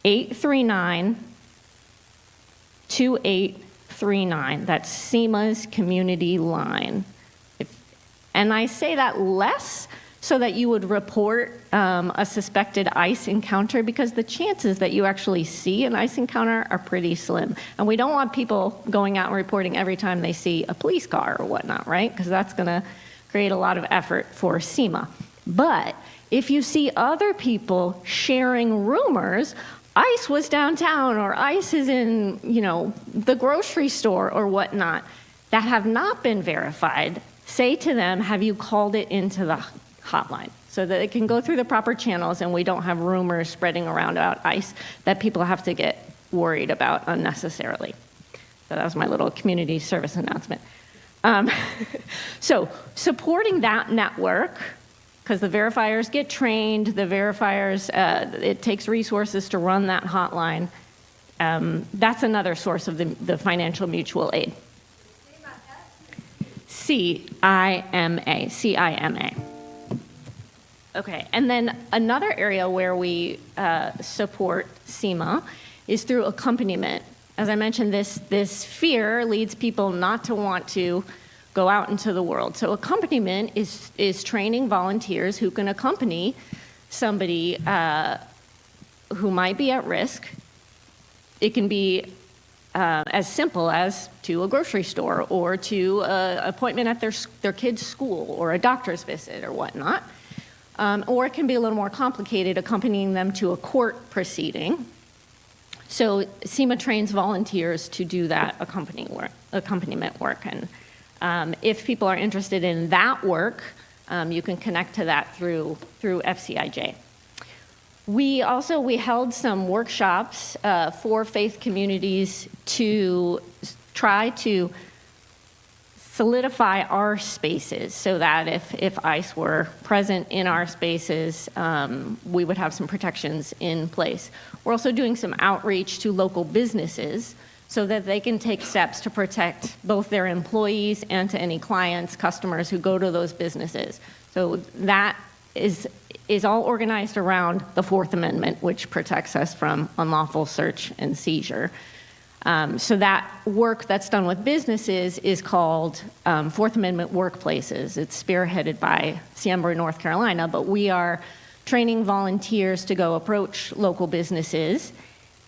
888-839-2839. That's SEMA's community line. And I say that less so that you would report a suspected ICE encounter, because the chances that you actually see an ICE encounter are pretty slim. And we don't want people going out and reporting every time they see a police car or whatnot, right? Because that's going to create a lot of effort for SEMA. But if you see other people sharing rumors, ICE was downtown, or ICE is in, the grocery store or whatnot, that have not been verified, say to them, have you called it into the hotline, so that it can go through the proper channels and we don't have rumors spreading around about ICE that people have to get worried about unnecessarily. So that was my little community service announcement. So supporting that network because the verifiers get trained, the verifiers, it takes resources to run that hotline. That's another source of the financial mutual aid. CIMA. Okay, and then another area where we support CIMA is through accompaniment. As I mentioned, this fear leads people not to want to go out into the world. So accompaniment is training volunteers who can accompany somebody who might be at risk. It can be as simple as to a grocery store or to an appointment at their kid's school or a doctor's visit or whatnot. Or it can be a little more complicated, accompanying them to a court proceeding. So CIMA trains volunteers to do that accompaniment work. And if people are interested in that work, you can connect to that through FCIJ. We held some workshops for faith communities to try to solidify our spaces so that if ICE were present in our spaces, we would have some protections in place. We're also doing some outreach to local businesses so that they can take steps to protect both their employees and to any clients, customers who go to those businesses. So that is all organized around the Fourth Amendment, which protects us from unlawful search and seizure. So that work that's done with businesses is called Fourth Amendment Workplaces. It's spearheaded by Siembra, North Carolina, but we are training volunteers to go approach local businesses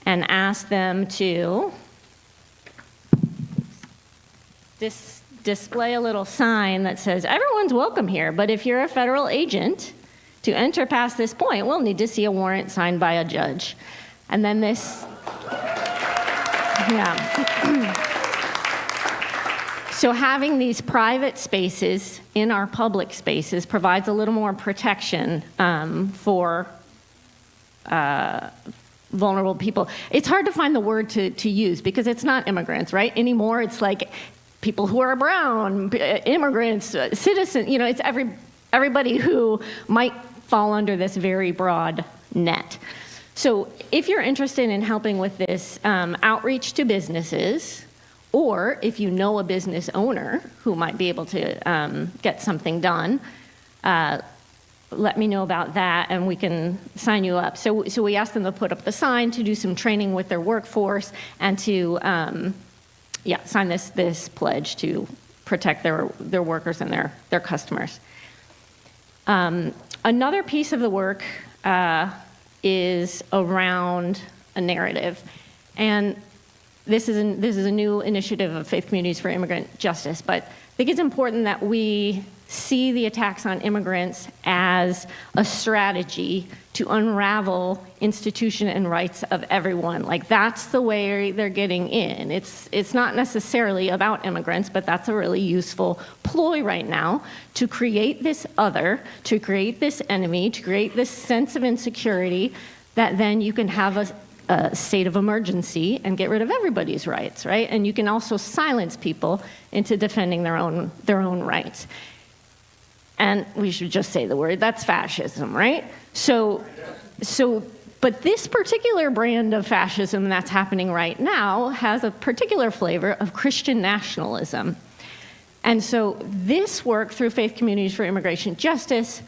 and ask them to display a little sign that says, everyone's welcome here, but if you're a federal agent, to enter past this point, we'll need to see a warrant signed by a judge. And then so having these private spaces in our public spaces provides a little more protection for vulnerable people. It's hard to find the word to use because it's not immigrants, right? Anymore, it's like people who are brown, immigrants, citizens, it's everybody who might fall under this very broad net. So if you're interested in helping with this outreach to businesses, or if you know a business owner who might be able to get something done, let me know about that and we can sign you up. So we asked them to put up the sign, to do some training with their workforce, and to sign this pledge to protect their workers and their customers. Another piece of the work is around a narrative, and this is a new initiative of Faith Communities for Immigrant Justice, but I think it's important that we see the attacks on immigrants as a strategy to unravel institution and rights of everyone. Like, that's the way they're getting in. It's not necessarily about immigrants, but that's a really useful ploy right now to create this other, to create this enemy, to create this sense of insecurity that then you can have a state of emergency and get rid of everybody's rights, right? And you can also silence people into defending their own rights. And we should just say the word, that's fascism, right? But this particular brand of fascism that's happening right now has a particular flavor of Christian nationalism. And so this work through Faith Communities for Immigration Justice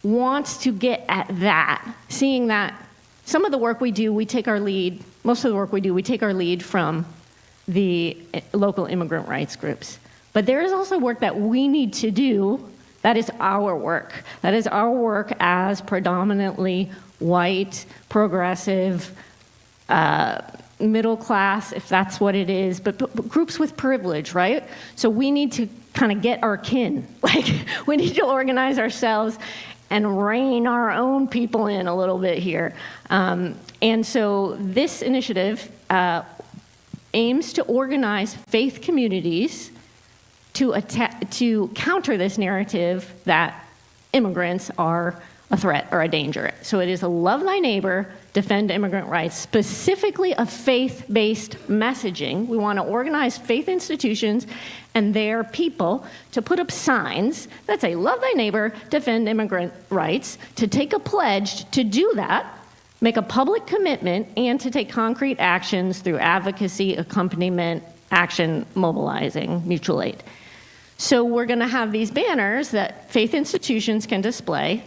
wants to get at that, seeing that some of the work we do, most of the work we do, we take our lead from the local immigrant rights groups. But there is also work that we need to do. That is our work. That is our work as predominantly white, progressive, middle class, if that's what it is, but groups with privilege, right? So we need to kind of get our kin. Like, we need to organize ourselves and rein our own people in a little bit here. And so this initiative aims to organize faith communities to counter this narrative that immigrants are a threat or a danger. So it is a love thy neighbor, defend immigrant rights, specifically a faith-based messaging. We want to organize faith institutions and their people to put up signs that say, love thy neighbor, defend immigrant rights, to take a pledge to do that, make a public commitment, and to take concrete actions through advocacy, accompaniment, action, mobilizing, mutual aid. So we're going to have these banners that faith institutions can display,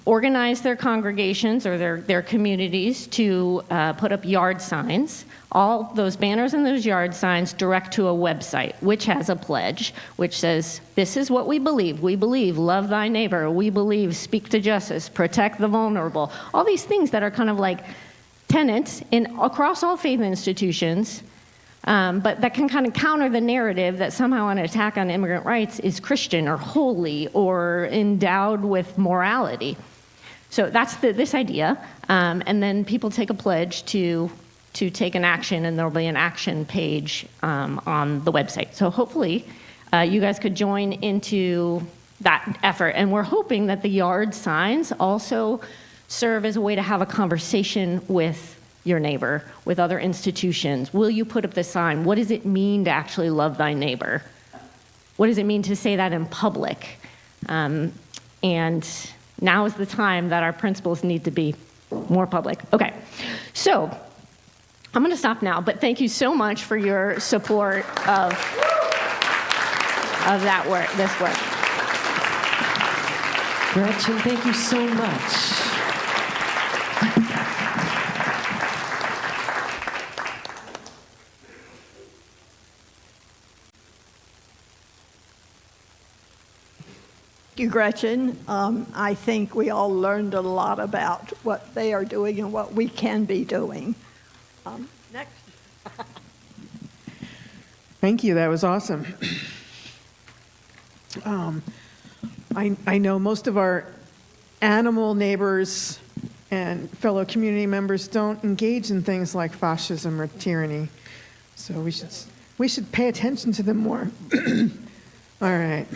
organize their congregations or their communities to put up yard signs. All those banners and those yard signs direct to a website, which has a pledge, which says, this is what we believe. We believe love thy neighbor. We believe speak to justice, protect the vulnerable. All these things that are kind of like tenets across all faith institutions, but that can kind of counter the narrative that somehow an attack on immigrant rights is Christian or holy or endowed with morality. So that's this idea, and then people take a pledge to take an action, and there'll be an action page on the website. So hopefully you guys could join into that effort, and we're hoping that the yard signs also serve as a way to have a conversation with your neighbor, with other institutions. Will you put up the sign? What does it mean to actually love thy neighbor? What does it mean to say that in public? And now is the time that our principles need to be more public. Okay, so I'm going to stop now, but thank you so much for your support of that work, this work. Gretchen, thank you so much. Thank you, Gretchen. I think we all learned a lot about what they are doing and what we can be doing. Next. Thank you. That was awesome. I know most of our animal neighbors and fellow community members don't engage in things like fascism or tyranny, so we should pay attention to them more. All right.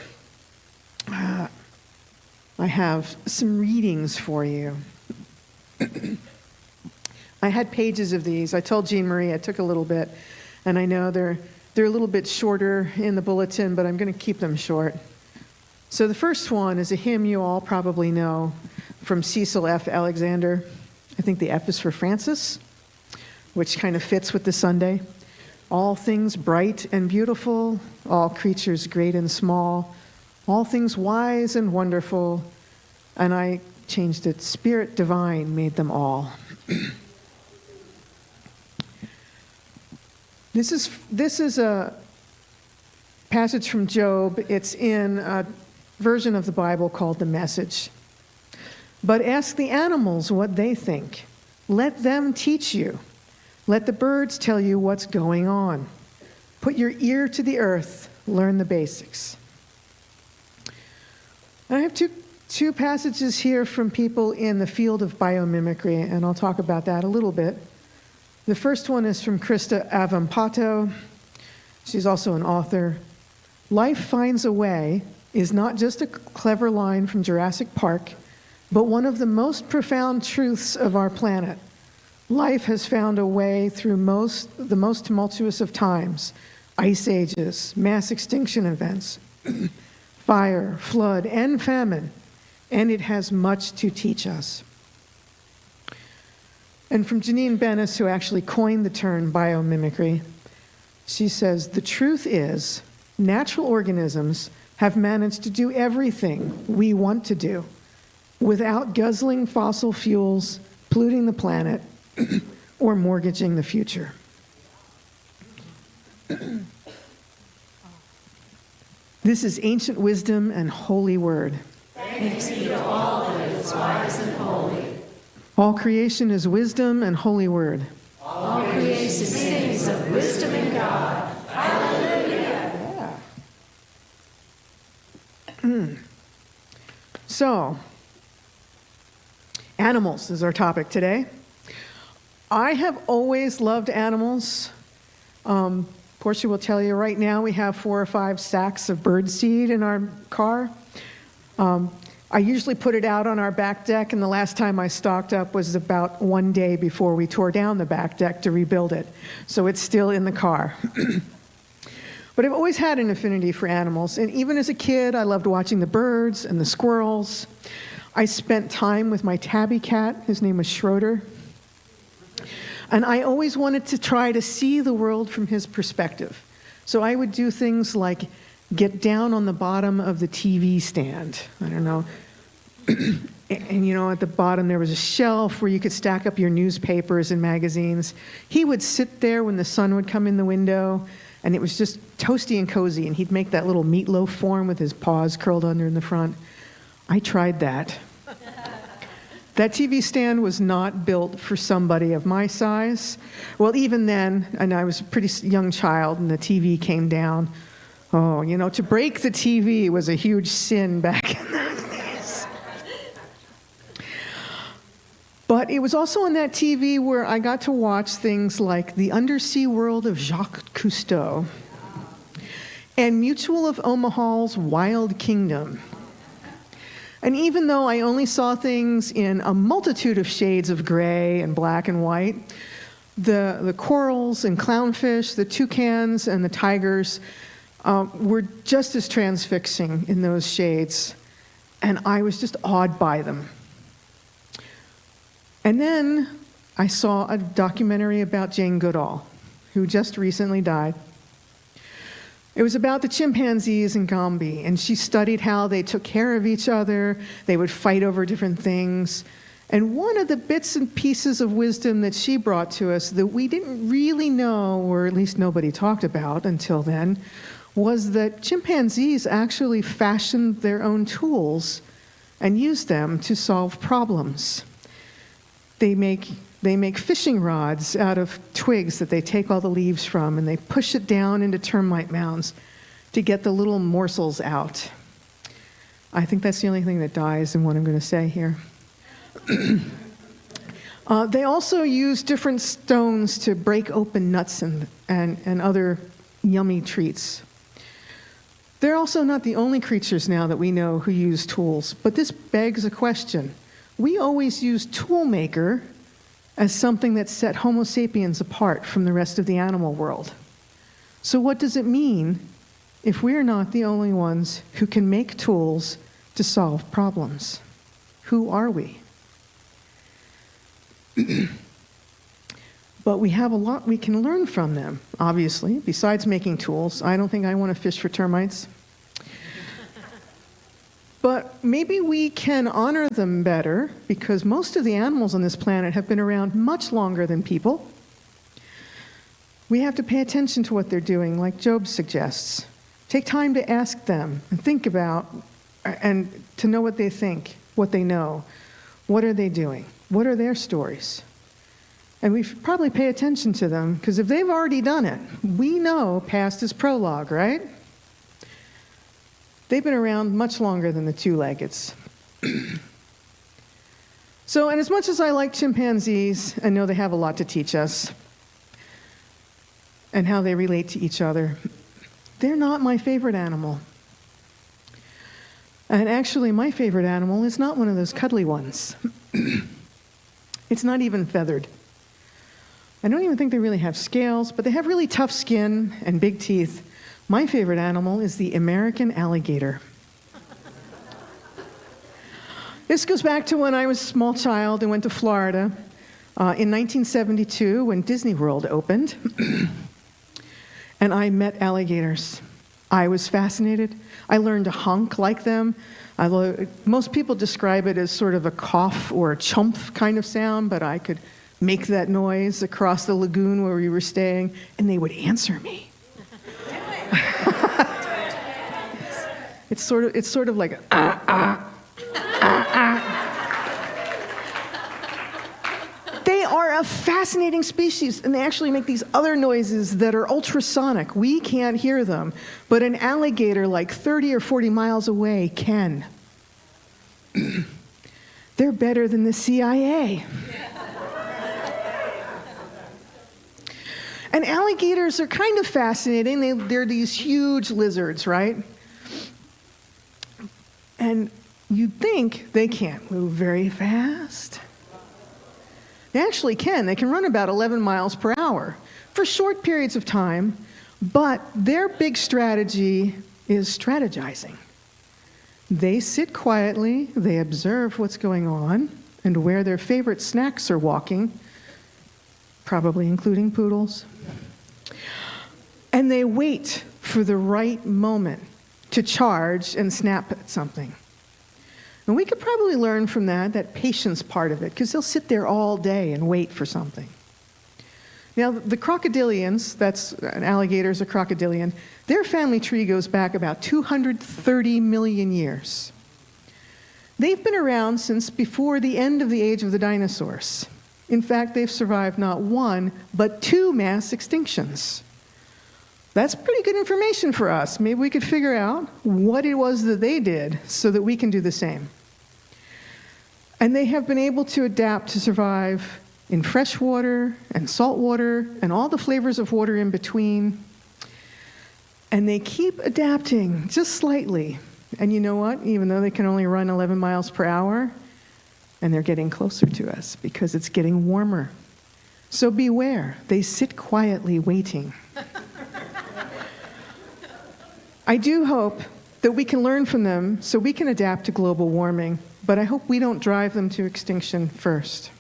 I have some readings for you. I had pages of these. I told Jean Marie I took a little bit, and I know they're a little bit shorter in the bulletin, but I'm going to keep them short. So the first one is a hymn you all probably know from Cecil F. Alexander. I think the F is for Francis, which kind of fits with the Sunday. All things bright and beautiful, all creatures great and small, all things wise and wonderful, and I changed it, Spirit divine made them all. This is a passage from Job. It's in a version of the Bible called The Message. But ask the animals what they think. Let them teach you. Let the birds tell you what's going on. Put your ear to the earth. Learn the basics. I have two passages here from people in the field of biomimicry, and I'll talk about that a little bit. The first one is from Krista Avampato. She's also an author. Life finds a way is not just a clever line from Jurassic Park, but one of the most profound truths of our planet. Life has found a way through the most tumultuous of times, ice ages, mass extinction events, fire, flood, and famine, and it has much to teach us. And from Janine Benes, who actually coined the term biomimicry, she says, the truth is, natural organisms have managed to do everything we want to do without guzzling fossil fuels, polluting the planet, or mortgaging the future. This is ancient wisdom and holy word. Thanks be to all that is wise and holy. All creation is wisdom and holy word. All creation sings of wisdom in God. Hallelujah. Yeah. So, animals is our topic today. I have always loved animals. Portia will tell you right now we have 4 or 5 sacks of bird seed in our car. I usually put it out on our back deck, and the last time I stocked up was about one day before we tore down the back deck to rebuild it. So it's still in the car. But I've always had an affinity for animals, and even as a kid, I loved watching the birds and the squirrels. I spent time with my tabby cat. His name was Schroeder. And I always wanted to try to see the world from his perspective. So I would do things like get down on the bottom of the TV stand. I don't know. And you know, at the bottom there was a shelf where you could stack up your newspapers and magazines. He would sit there when the sun would come in the window, and it was just toasty and cozy, and he'd make that little meatloaf form with his paws curled under in the front. I tried that. That TV stand was not built for somebody of my size. Well, even then, and I was a pretty young child, and the TV came down. Oh, you know, to break the TV was a huge sin back in those days. But it was also on that TV where I got to watch things like The Undersea World of Jacques Cousteau and Mutual of Omaha's Wild Kingdom. And even though I only saw things in a multitude of shades of gray and black and white, the corals and clownfish, the toucans and the tigers were just as transfixing in those shades, and I was just awed by them. And then I saw a documentary about Jane Goodall, who just recently died. It was about the chimpanzees in Gombe, and she studied how they took care of each other. They would fight over different things. And one of the bits and pieces of wisdom that she brought to us that we didn't really know, or at least nobody talked about until then, was that chimpanzees actually fashioned their own tools and used them to solve problems. They make fishing rods out of twigs that they take all the leaves from, and they push it down into termite mounds to get the little morsels out. I think that's the only thing that dies in what I'm going to say here. They also use different stones to break open nuts and other yummy treats. They're also not the only creatures now that we know who use tools, but this begs a question. We always use tool maker as something that set Homo sapiens apart from the rest of the animal world. So what does it mean if we're not the only ones who can make tools to solve problems? Who are we? But we have a lot we can learn from them, obviously. Besides making tools, I don't think I want to fish for termites. But maybe we can honor them better, because most of the animals on this planet have been around much longer than people. We have to pay attention to what they're doing, like Job suggests. Take time to ask them and think about, and to know what they think, what they know. What are they doing? What are their stories? And we should probably pay attention to them, because if they've already done it, we know past is prologue, right? They've been around much longer than the two-leggeds. So, and as much as I like chimpanzees, I know they have a lot to teach us and how they relate to each other. They're not my favorite animal. And actually, my favorite animal is not one of those cuddly ones. It's not even feathered. I don't even think they really have scales, but they have really tough skin and big teeth. My favorite animal is the American alligator. This goes back to when I was a small child and went to Florida in 1972 when Disney World opened. And I met alligators. I was fascinated. I learned to honk like them. Most people describe it as sort of a cough or a chomp kind of sound, but I could make that noise across the lagoon where we were staying, and they would answer me. It's sort of like They are a fascinating species, and they actually make these other noises that are ultrasonic. We can't hear them, but an alligator like 30 or 40 miles away can. They're better than the CIA. And alligators are kind of fascinating. They're these huge lizards, right? And you'd think they can't move very fast. They actually can. They can run about 11 miles per hour for short periods of time, but their big strategy is strategizing. They sit quietly, they observe what's going on, and where their favorite snacks are walking, probably including poodles. And they wait for the right moment to charge and snap at something. And we could probably learn from that patience part of it, because they'll sit there all day and wait for something. Now, the crocodilians, that's an alligator is a crocodilian, their family tree goes back about 230 million years. They've been around since before the end of the age of the dinosaurs. In fact, they've survived not one, but 2 mass extinctions. That's pretty good information for us. Maybe we could figure out what it was that they did so that we can do the same. And they have been able to adapt to survive in fresh water and salt water and all the flavors of water in between. And they keep adapting just slightly. And you know what? Even though they can only run 11 miles per hour, and they're getting closer to us because it's getting warmer. So beware, they sit quietly waiting. I do hope that we can learn from them so we can adapt to global warming, but I hope we don't drive them to extinction first.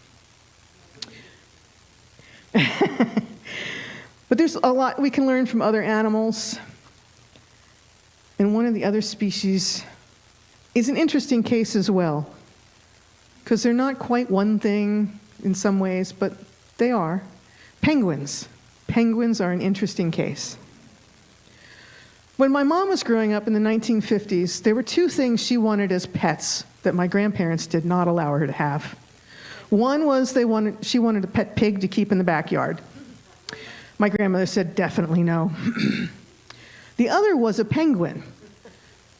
But there's a lot we can learn from other animals. And one of the other species is an interesting case as well, because they're not quite one thing in some ways, but they are. Penguins. Penguins are an interesting case. When my mom was growing up in the 1950s, there were 2 things she wanted as pets that my grandparents did not allow her to have. One was she wanted a pet pig to keep in the backyard. My grandmother said, definitely no. The other was a penguin.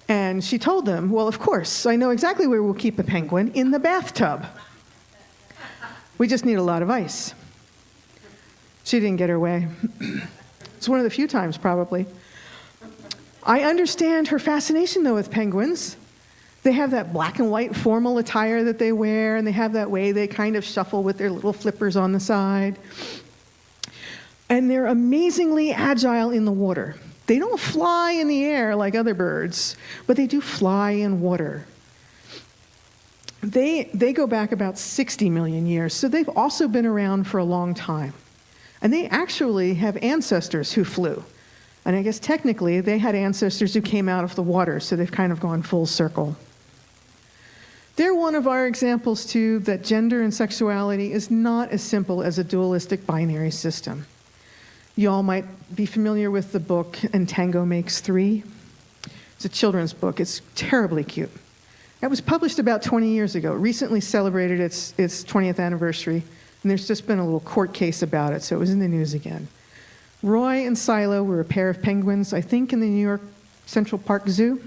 And she told them, well, of course, I know exactly where we'll keep a penguin, in the bathtub. We just need a lot of ice. She didn't get her way. It's one of the few times, probably. I understand her fascination, though, with penguins. They have that black and white formal attire that they wear, and they have that way they kind of shuffle with their little flippers on the side. And they're amazingly agile in the water. They don't fly in the air like other birds, but they do fly in water. They go back about 60 million years, so they've also been around for a long time. And they actually have ancestors who flew. And I guess technically they had ancestors who came out of the water, so they've kind of gone full circle. They're one of our examples, too, that gender and sexuality is not as simple as a dualistic binary system. You all might be familiar with the book And Tango Makes Three. It's a children's book. It's terribly cute. It was published about 20 years ago. It recently celebrated its 20th anniversary, and there's just been a little court case about it, so it was in the news again. Roy and Silo were a pair of penguins, I think in the New York Central Park Zoo,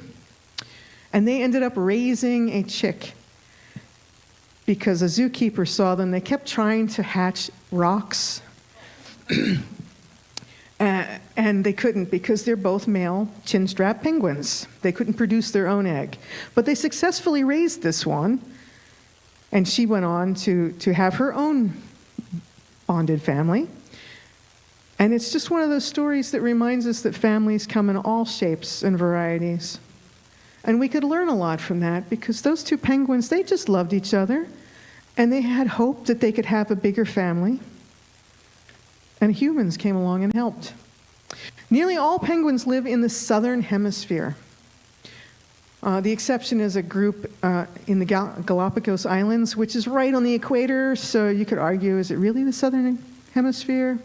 and they ended up raising a chick because a zookeeper saw them. They kept trying to hatch rocks, and they couldn't because they're both male chinstrap penguins. They couldn't produce their own egg. But they successfully raised this one, and she went on to have her own bonded family. And it's just one of those stories that reminds us that families come in all shapes and varieties. And we could learn a lot from that because those 2 penguins, they just loved each other, and they had hope that they could have a bigger family. And humans came along and helped. Nearly all penguins live in the southern hemisphere. The exception is a group in the Galapagos Islands, which is right on the equator, so you could argue, is it really the southern hemisphere?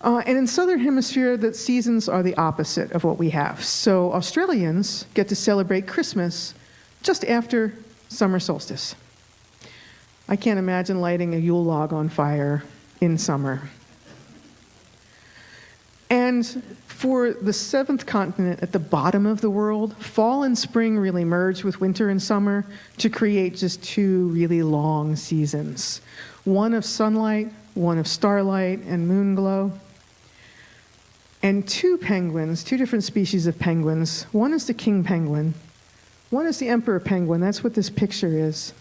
And in southern hemisphere, the seasons are the opposite of what we have. So Australians get to celebrate Christmas just after summer solstice. I can't imagine lighting a Yule log on fire in summer. And for the 7th continent at the bottom of the world, fall and spring really merge with winter and summer to create just 2 really long seasons. One of sunlight, one of starlight and moon glow. And 2 penguins, 2 different species of penguins. One is the king penguin, One is the emperor penguin. That's what this picture is.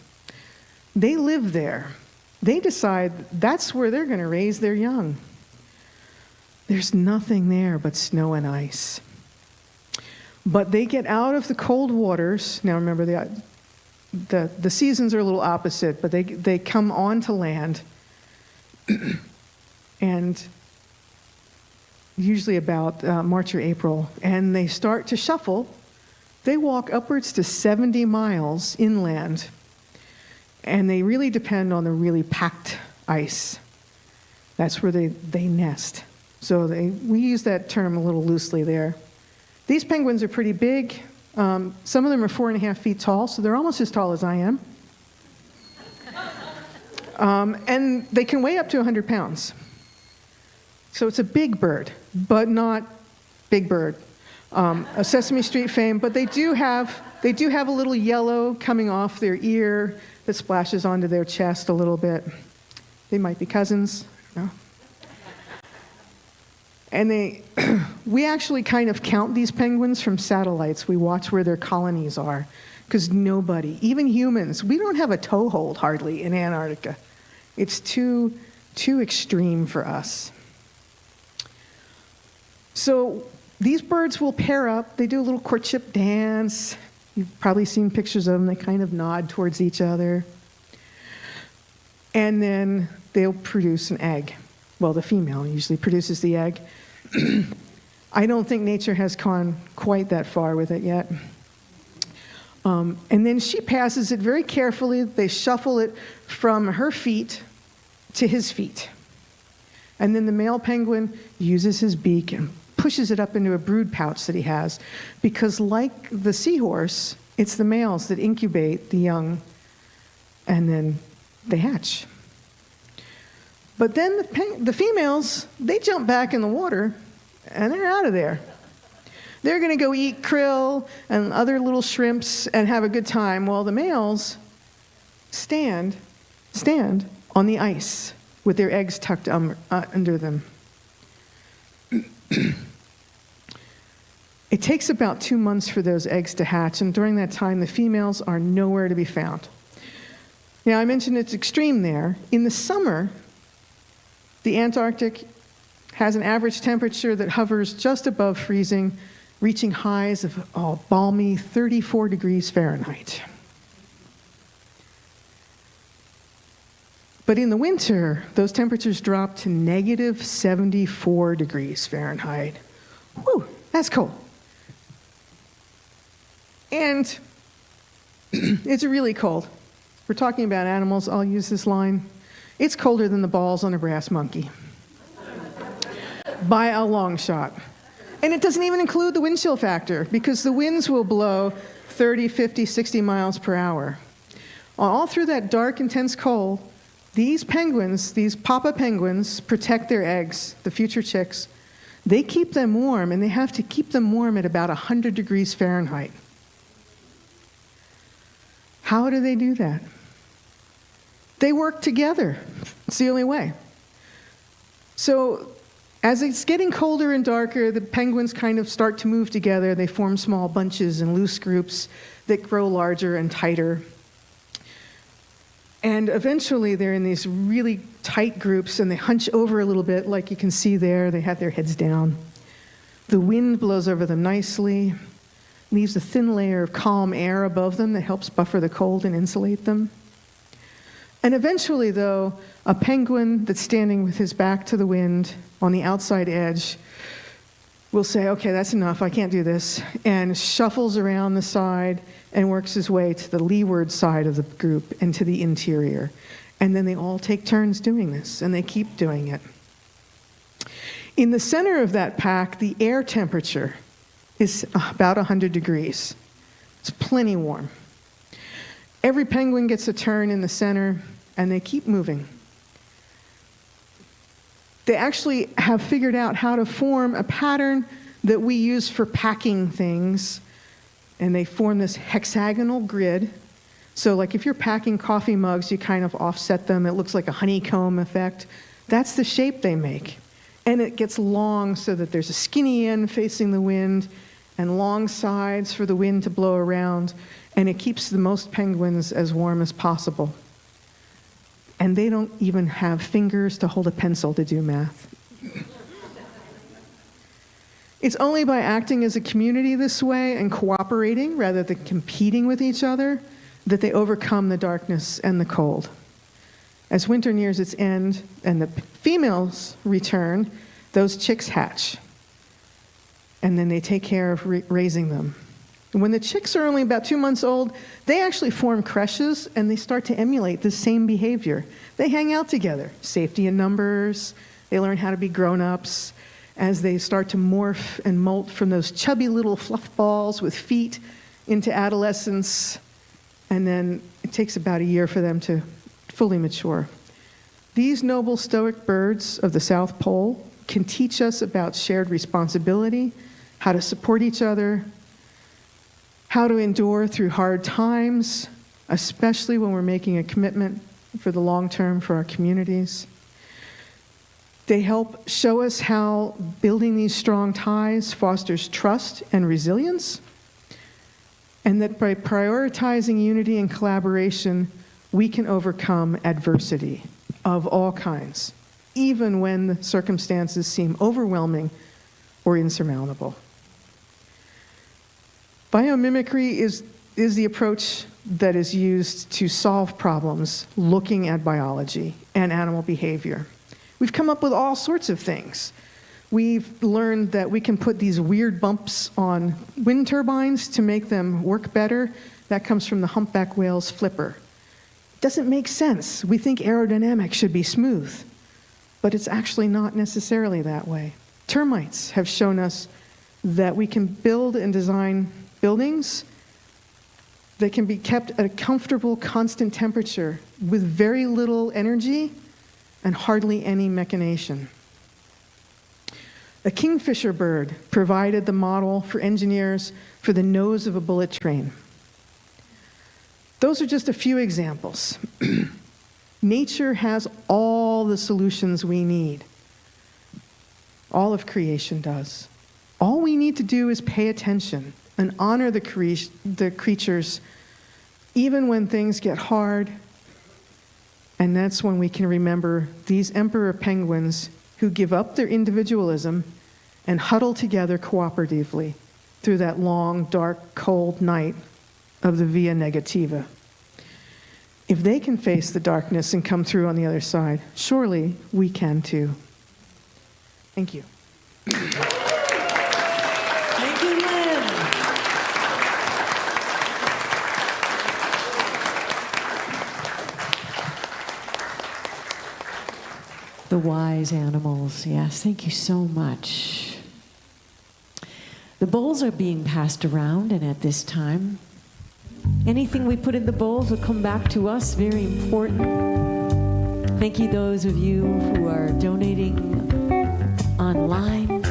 They live there. They decide that's where they're going to raise their young. There's nothing there but snow and ice. But they get out of the cold waters. Now remember, the seasons are a little opposite, but they come onto land, and usually about March or April, and they start to shuffle. They walk upwards to 70 miles inland, and they really depend on the really packed ice. That's where they nest. So we use that term a little loosely there. These penguins are pretty big. Some of them are 4.5 feet tall, so they're almost as tall as I am. And they can weigh up to 100 pounds. So it's a big bird, but not Big Bird, a Sesame Street fame. But they do have a little yellow coming off their ear that splashes onto their chest a little bit. They might be cousins. No? And we actually kind of count these penguins from satellites. We watch where their colonies are, because nobody, even humans, we don't have a toehold hardly in Antarctica. It's too extreme for us. So these birds will pair up. They do a little courtship dance. You've probably seen pictures of them. They kind of nod towards each other. And then they'll produce an egg. Well, the female usually produces the egg. I don't think nature has gone quite that far with it yet. And then she passes it very carefully. They shuffle it from her feet to his feet. And then the male penguin uses his beak and pushes it up into a brood pouch that he has, because like the seahorse, it's the males that incubate the young, and then they hatch. But then the females, they jump back in the water, and they're out of there. They're going to go eat krill and other little shrimps and have a good time, while the males stand on the ice with their eggs tucked under them. It takes about 2 months for those eggs to hatch, and during that time, the females are nowhere to be found. Now, I mentioned it's extreme there. In the summer, the Antarctic has an average temperature that hovers just above freezing, reaching highs of balmy 34 degrees Fahrenheit. But in the winter, those temperatures drop to negative 74 degrees Fahrenheit. Whew, that's cold. And it's really cold. We're talking about animals. I'll use this line. It's colder than the balls on a brass monkey. By a long shot. And it doesn't even include the wind chill factor, because the winds will blow 30, 50, 60 miles per hour. All through that dark, intense cold, these penguins, these papa penguins, protect their eggs, the future chicks. They keep them warm, and they have to keep them warm at about 100 degrees Fahrenheit. How do they do that? They work together. It's the only way. So as it's getting colder and darker, the penguins kind of start to move together. They form small bunches and loose groups that grow larger and tighter. And eventually they're in these really tight groups, and they hunch over a little bit, like you can see there. They have their heads down. The wind blows over them nicely, leaves a thin layer of calm air above them that helps buffer the cold and insulate them. And eventually, though, a penguin that's standing with his back to the wind on the outside edge will say, okay, that's enough, I can't do this, and shuffles around the side and works his way to the leeward side of the group and to the interior. And then they all take turns doing this, and they keep doing it. In the center of that pack, the air temperature is about 100 degrees. It's plenty warm. Every penguin gets a turn in the center, and they keep moving. They actually have figured out how to form a pattern that we use for packing things, and they form this hexagonal grid. So like if you're packing coffee mugs, you kind of offset them. It looks like a honeycomb effect. That's the shape they make. And it gets long so that there's a skinny end facing the wind and long sides for the wind to blow around, and it keeps the most penguins as warm as possible. And they don't even have fingers to hold a pencil to do math. It's only by acting as a community this way and cooperating rather than competing with each other that they overcome the darkness and the cold. As winter nears its end and the females return, those chicks hatch. And then they take care of raising them. And when the chicks are only about 2 months old, they actually form creches and they start to emulate the same behavior. They hang out together, safety in numbers, they learn how to be grown-ups as they start to morph and molt from those chubby little fluff balls with feet into adolescence. And then it takes about a year for them to fully mature. These noble stoic birds of the South Pole can teach us about shared responsibility, how to support each other, how to endure through hard times, especially when we're making a commitment for the long term for our communities. They help show us how building these strong ties fosters trust and resilience, and that by prioritizing unity and collaboration, we can overcome adversity of all kinds, even when the circumstances seem overwhelming or insurmountable. Biomimicry is the approach that is used to solve problems looking at biology and animal behavior. We've come up with all sorts of things. We've learned that we can put these weird bumps on wind turbines to make them work better. That comes from the humpback whale's flipper. It doesn't make sense. We think aerodynamics should be smooth, but it's actually not necessarily that way. Termites have shown us that we can build and design buildings that can be kept at a comfortable, constant temperature with very little energy and hardly any machination. A kingfisher bird provided the model for engineers for the nose of a bullet train. Those are just a few examples. Nature has all the solutions we need. All of creation does. All we need to do is pay attention and honor the creatures even when things get hard. And that's when we can remember these emperor penguins who give up their individualism and huddle together cooperatively through that long, dark, cold night of the Via Negativa. If they can face the darkness and come through on the other side, surely we can too. Thank you. Thank you, Lynn. The wise animals, yes, thank you so much. The bowls are being passed around, and at this time, anything we put in the bowls will come back to us, very important. Thank you those of you who are donating online.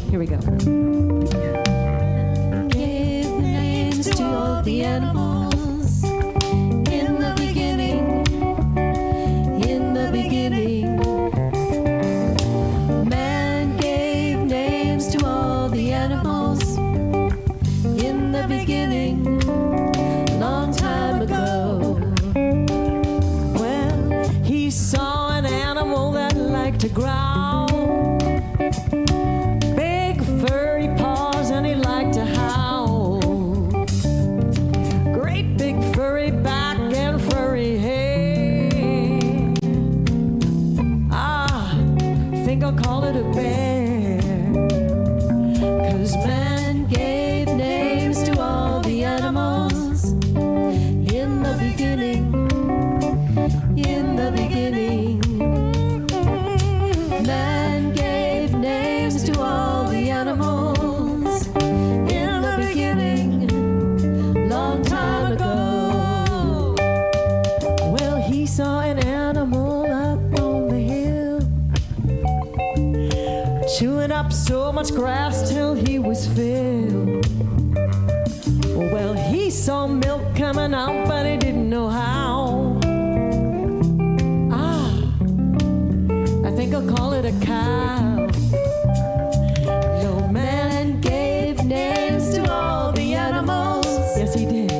Here we go. Give the names to all the animals in the beginning. In the beginning, man gave names to all the animals. In the beginning, long time ago. Well, he saw an animal that liked to growl. Big furry paws and he liked to howl. Great big furry back and furry head. I think I'll call it a bear. 'Cause man gave names to all the animals. In the beginning, in the beginning, man gave names to all the animals. In the beginning, long time ago. Well, he saw an animal up on the hill, chewing up so much grass till he was filled. Well, he saw milk coming out, but he didn't know how. I think I'll call it a cow. No man gave names to all the animals. Yes, he did.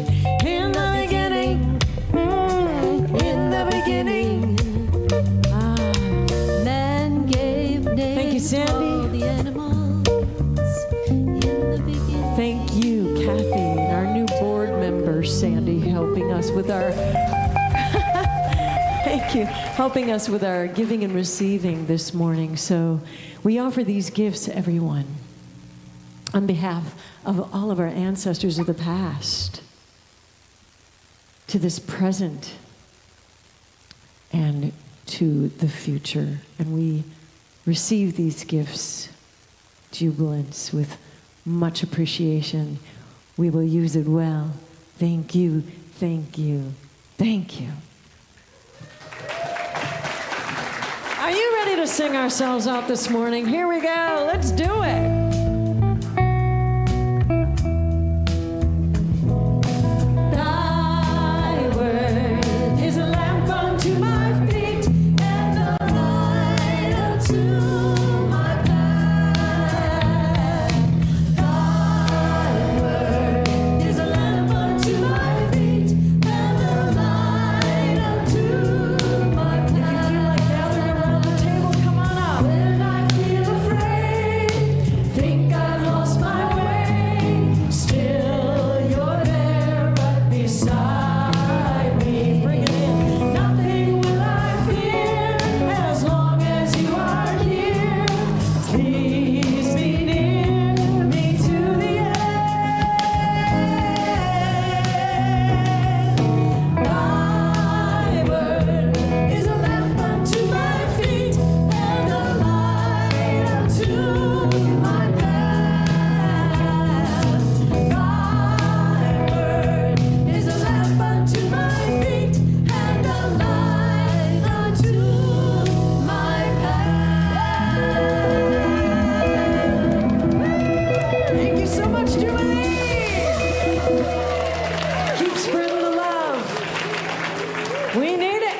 In the beginning, in the beginning. Man gave names Thank you, Sandy. to all the animals in the beginning. Thank you, Kathy, our new board member, Sandy, helping us with our thank you, helping us with our giving and receiving this morning. So we offer these gifts, everyone, on behalf of all of our ancestors of the past, to this present, and to the future. And we receive these gifts, jubilance, with much appreciation. We will use it well. Thank you, thank you, thank you. Are you ready to sing ourselves out this morning? Here we go. Let's do it. Thy word is a lamp unto my feet and a light unto my path. Thy word is a lamp unto my feet and a light unto my path. If you feel like gathering around the table, come on up. When I feel afraid, think I've lost my way, still you're there right beside me. Bring it in. Nothing will I fear as long as you are here. Please be near me to the end. Thy word is a lamp unto my feet and a light unto my path. Thy word is a lamp unto my feet and a light unto my path. Thank you so much, Jubilee. Keep spreading the love. We need it.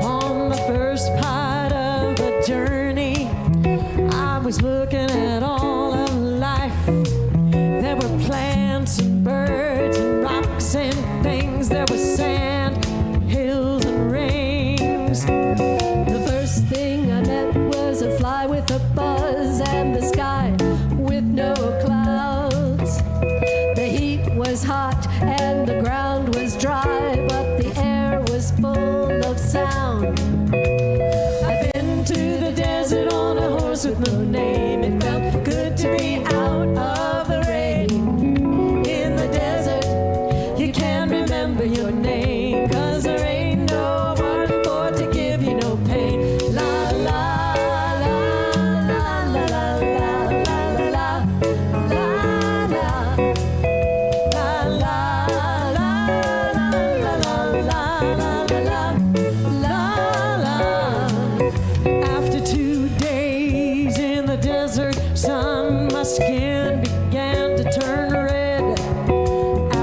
On the first part of the journey, I was looking at all of life. There were plants and birds and rocks and things. There was sand, hills and rings. The first thing I met was a fly with a buzz and the sky with no clouds. The heat was hot and the ground was dry, but the air was full of sound. I've been to the desert on a horse with no name. It felt good to be out of the rain. In the desert, you can remember your name, 'cause there ain't no one for to give you no pain. La la la la la la la la la la la la la la la. After 2 days in the desert sun, my skin began to turn red.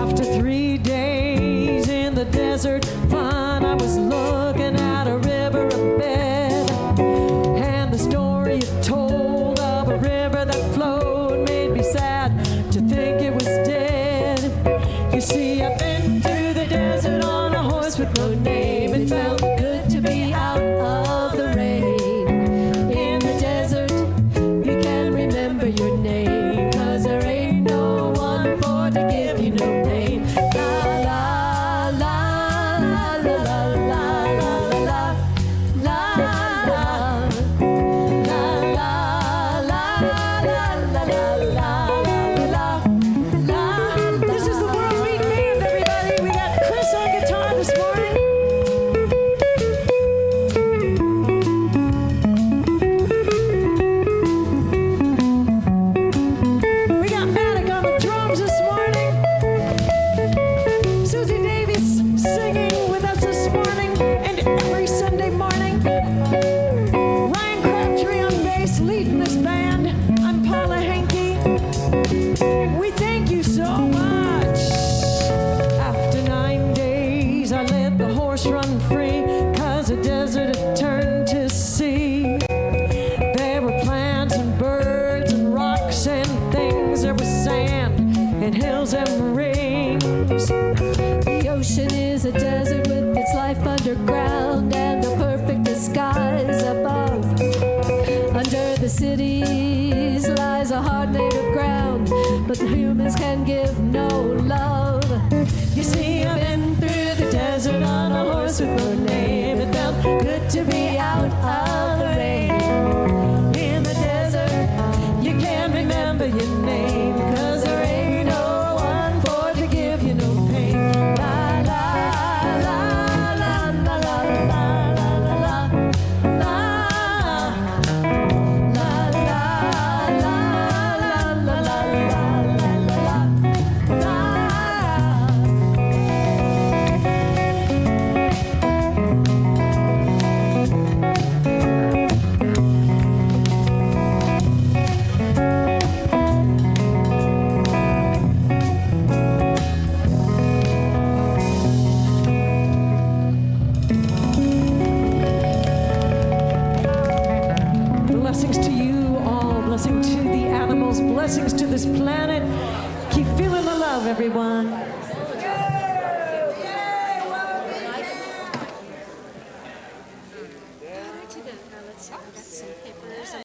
After 3 days in the desert fun, I was looking at a river bed. And the story it told of a river that flowed made me sad to think it was dead. You see, I've been through the desert on a horse with no name. It felt good to be out of the rain. In the desert, you can remember your name, 'cause there ain't no one for to give you no pain. La la la la la la la la la la la This is the World Week Band, everybody. We got Chris on guitar this morning. rings. The ocean is a desert with its life underground and a perfect disguise above. Under the cities lies a heart made of ground, but the humans can give no love. You see, I've been through the desert on a horse with no name. It felt good to be out of the rain. In the desert, you can't remember your name, 'cause there ain't no one for to give you no pain. La la la la la la la la la la. Blessings to you all, blessing to the animals, blessings to this planet. Keep feeling the love, everyone.